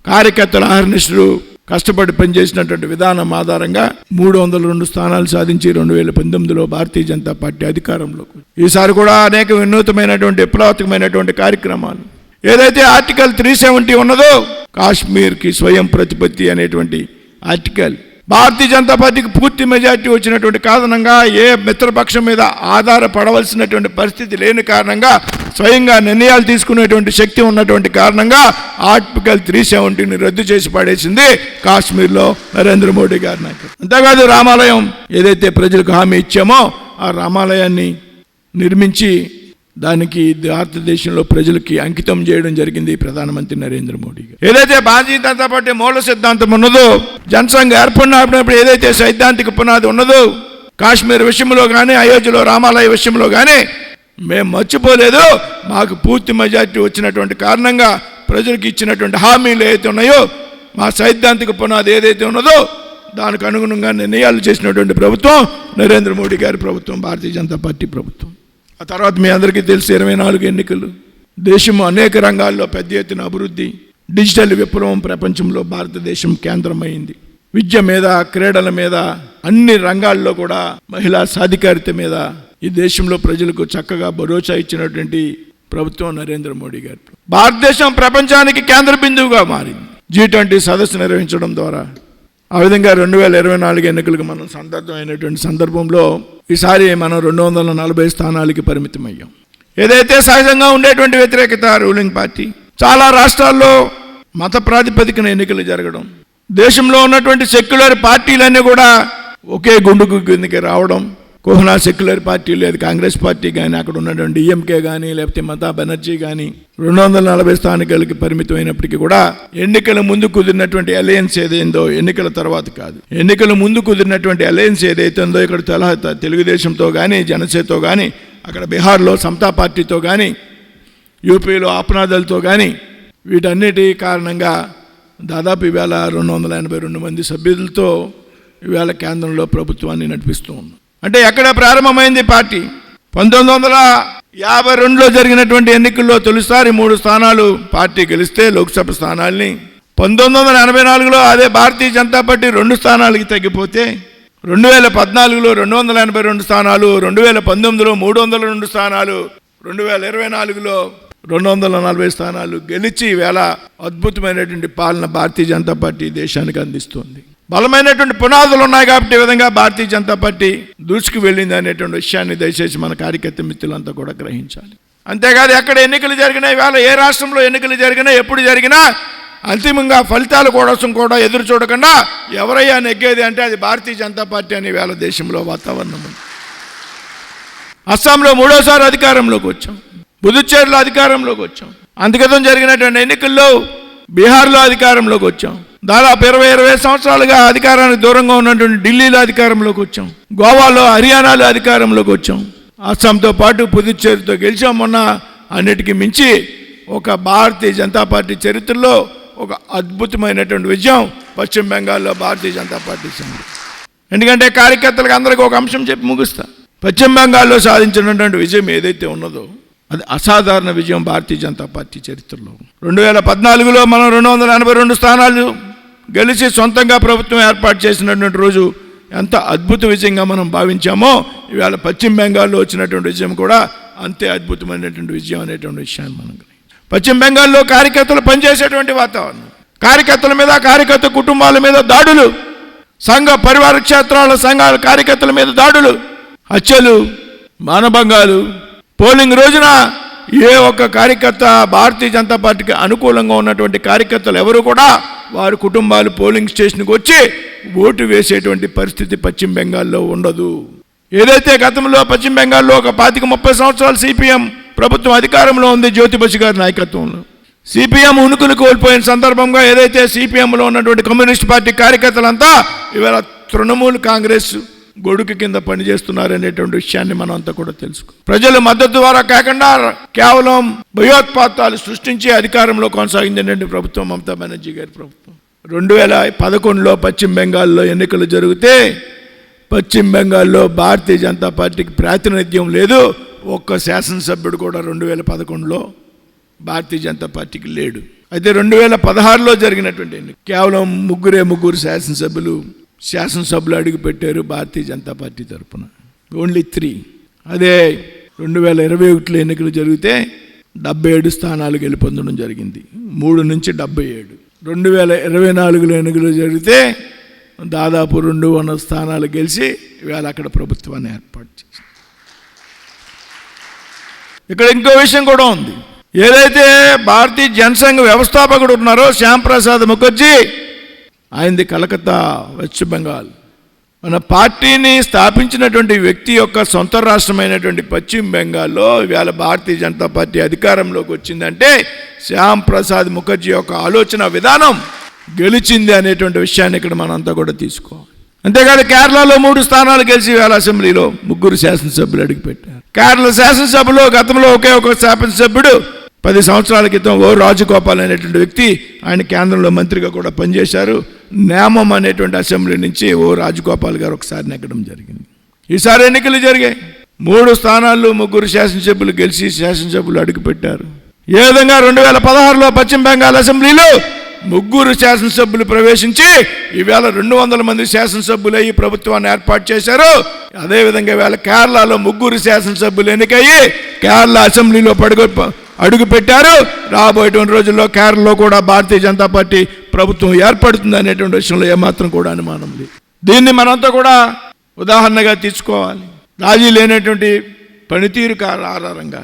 కార్యకర్తల అహర్నిశలు కష్టపడి పనిచేసినటువంటి విధానం ఆధారంగా 302 స్థానాలు సాధించి 2019లో భారతీయ జనతా పార్టీ అధికారంలోకి. ఈసారి కూడా అనేక వినూతమైనటువంటి విప్లవాత్మకమైనటువంటి కార్యక్రమాలు, ఏదైతే ఆర్టికల్ 370 ఉన్నదో, కాశ్మీర్కి స్వయం ప్రతిపత్తి అనేటువంటి ఆర్టికల్, భారతీయ జనతా పార్టీకి పూర్తి మెజార్టీ వచ్చినటువంటి కారణంగా ఏ మిత్రపక్షం మీద ఆధారపడవలసినటువంటి పరిస్థితి లేని కారణంగా స్వయంగా నిర్ణయాలు తీసుకునేటువంటి శక్తి ఉన్నటువంటి కారణంగా ఆర్టికల్ 370ని రద్దు చేసి పడేసింది కాశ్మీర్లో నరేంద్ర మోడీ గారి నాయకుడు. అంతేకాదు రామాలయం ఏదైతే ప్రజలకు హామీ ఇచ్చామో ఆ రామాలయాన్ని నిర్మించి దానికి భారతదేశంలో ప్రజలకి అంకితం చేయడం జరిగింది ప్రధానమంత్రి నరేంద్ర మోడీ గారు. ఏదైతే భారతీయ జనతా పార్టీ మూల సిద్ధాంతం ఉన్నదో, జనసంఘ ఏర్పడినప్పుడు ఏదైతే సైద్ధాంతిక పునాది ఉన్నదో, కాశ్మీర్ విషయంలో కానీ అయోధ్యలో రామాలయ విషయంలో కానీ మేము మర్చిపోలేదు. మాకు పూర్తి మెజార్టీ వచ్చినటువంటి కారణంగా ప్రజలకు ఇచ్చినటువంటి హామీలు ఏదైతే ఉన్నాయో, మా సైద్ధాంతిక పునాది ఏదైతే ఉన్నదో దానికి అనుగుణంగా నిర్ణయాలు చేసినటువంటి ప్రభుత్వం నరేంద్ర మోడీ గారి ప్రభుత్వం, భారతీయ జనతా పార్టీ ప్రభుత్వం. ఆ తర్వాత మీ అందరికీ తెలిసి 24 ఎన్నికలు, దేశం అనేక రంగాల్లో పెద్ద ఎత్తున అభివృద్ధి, డిజిటల్ విప్లవం ప్రపంచంలో భారతదేశం కేంద్రమైంది. విద్య మీద, క్రీడల మీద, అన్ని రంగాల్లో కూడా మహిళా సాధికారిత మీద ఈ దేశంలో ప్రజలకు చక్కగా భరోసా ఇచ్చినటువంటి ప్రభుత్వం నరేంద్ర మోడీ గారు. భారతదేశం ప్రపంచానికి కేంద్ర బిందువుగా మారింది G20 సదస్సు నిర్వహించడం ద్వారా. ఆ విధంగా 2024 ఎన్నికలకు మనం సందర్భమైనటువంటి సందర్భంలో ఈసారి మనం 240 స్థానాలకి పరిమితమయ్యాం. ఏదైతే సహజంగా ఉండేటువంటి వ్యతిరేకత, రూలింగ్ పార్టీ, చాలా రాష్ట్రాల్లో మత ప్రాతిపదికన ఎన్నికలు జరగడం, దేశంలో ఉన్నటువంటి సెక్యులర్ పార్టీలన్నీ కూడా ఒకే గుండుకు కిందకి రావడం, కోహనా సెక్యులర్ పార్టీ లేదు కాంగ్రెస్ పార్టీ కానీ, అక్కడ ఉన్నటువంటి డిఎంకే కానీ లేకపోతే మమతా బెనర్జీ కానీ 240 స్థానికలకి పరిమితమైనప్పటికీ కూడా ఎన్నికల ముందు కుదిరినటువంటి అలయన్స్ ఏదైందో, ఎన్నికల తర్వాత కాదు, ఎన్నికల ముందు కుదిరినటువంటి అలయన్స్ ఏదైతే ఉందో, ఇక్కడ తెలుగుదేశంతో కానీ జనసేనతో కానీ, అక్కడ బీహార్లో సమతా పార్టీతో కానీ, యూపీలో ఆప్నాదల్తో కానీ, వీటన్నిటి కారణంగా దాదాపు ఈవేళ 282 మంది సభ్యులతో ఈవేళ కేంద్రంలో ప్రభుత్వాన్ని నడిపిస్తూ ఉన్నాం. అంటే ఎక్కడ ప్రారంభమైంది పార్టీ? 1952లో జరిగినటువంటి ఎన్నికల్లో తొలిసారి 3 స్థానాలు పార్టీ గెలిస్తే లోక్సభ స్థానాల్ని, 1984లో అదే భారతీయ జనతా పార్టీ 2 స్థానాలకి తగ్గిపోతే, 2014లో 282 స్థానాలు, 2019లో 302 స్థానాలు, 2024లో 240 స్థానాలు గెలిచి ఈవేళ అద్భుతమైనటువంటి పాలన భారతీయ జనతా పార్టీ దేశానికి అందిస్తుంది. బలమైనటువంటి పునాదులు ఉన్నాయి కాబట్టి ఈ విధంగా భారతీయ జనతా పార్టీ దూసుకు వెళ్ళింది అనేటువంటి విషయాన్ని దయచేసి మన కార్యకర్త మిత్రులంతా కూడా గ్రహించాలి. అంతేకాదు ఎక్కడ ఎన్నికలు జరిగినా, ఇవాళ ఏ రాష్ట్రంలో ఎన్నికలు జరిగినా, ఎప్పుడు జరిగినా అంతిమంగా ఫలితాల కోసం కూడా ఎదురు చూడకుండా ఎవరయ్యా నెగ్గేది అంటే అది భారతీయ జనతా పార్టీ అని వేళ దేశంలో వాతావరణం ఉంది. అస్సాంలో 3వసారి అధికారంలోకి వచ్చాం, పుదుచ్చేరిలో అధికారంలోకి వచ్చాం, అంతక్రితం జరిగినటువంటి ఎన్నికల్లో బీహార్లో అధికారంలోకి వచ్చాం, దాదాపు 20 సంవత్సరాలుగా అధికారానికి దూరంగా ఉన్నటువంటి ఢిల్లీలో అధికారంలోకి వచ్చాం, గోవాలో, హర్యానాలో అధికారంలోకి వచ్చాం, అస్సాంతో పాటు పుదుచ్చేరితో గెలిచాం మొన్న. అన్నిటికీ మించి ఒక భారతీయ జనతా పార్టీ చరిత్రలో ఒక అద్భుతమైనటువంటి విజయం పశ్చిమ బెంగాల్లో భారతీయ జనతా పార్టీ సంఘం. ఎందుకంటే కార్యకర్తలకు అందరికీ ఒక అంశం చెప్పి ముగిస్తా. పశ్చిమ బెంగాల్లో సాధించినటువంటి విజయం ఏదైతే ఉన్నదో అది అసాధారణ విజయం భారతీయ జనతా పార్టీ చరిత్రలో. 2014లో మనం 282 స్థానాలు గెలిచి సొంతంగా ప్రభుత్వం ఏర్పాటు చేసినటువంటి రోజు ఎంత అద్భుత విజయంగా మనం భావించామో, ఇవాళ పశ్చిమ బెంగాల్లో వచ్చినటువంటి విజయం కూడా అంతే అద్భుతమైనటువంటి విజయం అనేటువంటి విషయాన్ని మనం పశ్చిమ బెంగాల్లో కార్యకర్తలు పనిచేసేటువంటి వాతావరణం, కార్యకర్తల మీద, కార్యకర్త కుటుంబాల మీద దాడులు, సంఘ పరివార క్షేత్రాల సంఘాల కార్యకర్తల మీద దాడులు, హత్యలు, మానభంగాలు. పోలింగ్ రోజున ఏ ఒక్క కార్యకర్త, భారతీయ జనతా పార్టీకి అనుకూలంగా ఉన్నటువంటి కార్యకర్తలు ఎవరు కూడా వారి కుటుంబాలు పోలింగ్ స్టేషన్కి వచ్చి ఓటు వేసేటువంటి పరిస్థితి పశ్చిమ బెంగాల్లో ఉండదు. ఏదైతే గతంలో పశ్చిమ బెంగాల్లో ఒక 25-30 సంవత్సరాలు సిపిఎం ప్రభుత్వం అధికారంలో ఉంది జ్యోతి బసు గారి నాయకత్వంలో, సిపిఎం ఉనికిని కోల్పోయిన సందర్భంగా ఏదైతే సిపిఎంలో ఉన్నటువంటి కమ్యూనిస్ట్ పార్టీ కార్యకర్తలంతా ఇవాళ తృణమూల్ కాంగ్రెస్ గొడుగు కింద పనిచేస్తున్నారనేటువంటి విషయాన్ని మనం అంతా కూడా తెలుసుకో. ప్రజల మద్దతు ద్వారా కాకుండా కేవలం భయోత్పాతాలు సృష్టించి అధికారంలో కొనసాగించినటువంటి ప్రభుత్వం మమతా బెనర్జీ గారి ప్రభుత్వం. 2011లో పశ్చిమ బెంగాల్లో ఎన్నికలు జరిగితే పశ్చిమ బెంగాల్లో భారతీయ జనతా పార్టీకి ప్రాతినిధ్యం లేదు. ఒక్క శాసనసభ్యుడు కూడా 2011లో భారతీయ జనతా పార్టీకి లేడు. అయితే 2016లో జరిగినటువంటి ఎన్నిక కేవలం 3 శాసనసభ్యులు అడుగు పెట్టారు భారతీయ జనతా పార్టీ తరఫున, ఓన్లీ 3. అదే 2021లో ఎన్నికలు జరిగితే 77 స్థానాలు గెలుపొందడం జరిగింది, 3 నుంచి 77. 2024లో ఎన్నికలు జరిగితే దాదాపు 200 స్థానాలు గెలిచి ఇవాళ అక్కడ ప్రభుత్వాన్ని ఏర్పాటు చేసింది. ఇక్కడ ఇంకో విషయం కూడా ఉంది. ఏదైతే భారతీయ జనసంఘ వ్యవస్థాపకుడు ఉన్నారో శ్యాంప్రసాద్ ముఖర్జీ, ఆయనది కలకత్తా, వెస్ట్ బెంగాల్. మన పార్టీని స్థాపించినటువంటి వ్యక్తి యొక్క సొంత రాష్ట్రమైనటువంటి పశ్చిమ బెంగాల్లో ఇవాళ భారతీయ జనతా పార్టీ అధికారంలోకి వచ్చిందంటే శ్యాంప్రసాద్ ముఖర్జీ యొక్క ఆలోచన విధానం గెలిచింది అనేటువంటి విషయాన్ని ఇక్కడ మనంతా కూడా తీసుకోవాలి. అంతేకాదు కేరళలో 3 స్థానాలు గెలిచి ఇవాళ అసెంబ్లీలో 3 శాసనసభ్యులు అడుగుపెట్టారు. కేరళ శాసనసభలో గతంలో ఒకే ఒక శాసనసభ్యుడు 10 సంవత్సరాల క్రితం ఓ రాజగోపాల్ అనేటువంటి వ్యక్తి, ఆయన కేంద్రంలో మంత్రిగా కూడా పనిచేశారు. నేమం అనేటువంటి అసెంబ్లీ నుంచి ఓ రాజగోపాల్ గారు ఒకసారి నెగ్గడం జరిగింది. ఈసారి ఎన్నికలు జరిగాయి. 3 స్థానాల్లో 3 శాసనసభ్యులు గెలిచి శాసనసభ్యులు అడుగుపెట్టారు. ఏ విధంగా 2016లో పశ్చిమ బెంగాల్ అసెంబ్లీలో 3 శాసనసభ్యులు ప్రవేశించి ఈవేళ 200 మంది శాసనసభ్యులు అయ్యి ప్రభుత్వాన్ని ఏర్పాటు చేశారు. అదేవిధంగా ఈవేళ కేరళలో 3 శాసనసభ్యులు ఎన్నికయ్యి కేరళ అసెంబ్లీలో అడుగు పెట్టారు. రాబోయేటువంటి రోజుల్లో కేరళలో కూడా భారతీయ జనతా పార్టీ ప్రభుత్వం ఏర్పడుతుంది అనేటువంటి విషయంలో ఏమాత్రం కూడా అనుమానం లేదు. దీన్ని మనంతా కూడా ఉదాహరణగా తీసుకోవాలి. రాజీ లేనటువంటి పనితీరు ఆధారంగా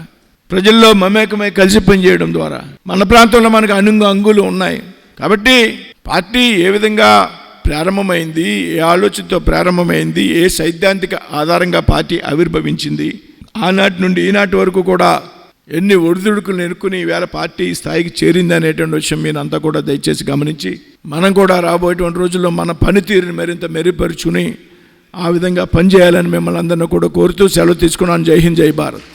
ప్రజల్లో మమేకమై కలిసి పనిచేయడం ద్వారా మన ప్రాంతంలో మనకు అంగులు ఉన్నాయి. కాబట్టి పార్టీ ఏ విధంగా ప్రారంభమైంది, ఏ ఆలోచనతో ప్రారంభమైంది, ఏ సైద్ధాంతిక ఆధారంగా పార్టీ ఆవిర్భవించింది, ఆనాటి నుండి ఈనాటి వరకు కూడా ఎన్ని ఒడిదుడుకులు ఎన్నుకుని ఈవేళ పార్టీ స్థాయికి చేరింది అనేటువంటి విషయం మీరు అంతా కూడా దయచేసి గమనించి మనం కూడా రాబోయేటువంటి రోజుల్లో మన పనితీరుని మరింత మెరుగుపరుచుకుని ఆ విధంగా పనిచేయాలని మిమ్మల్ని అందరినీ కూడా కోరుతూ సెలవు తీసుకున్నాను. జై హింద్, జై భారత్.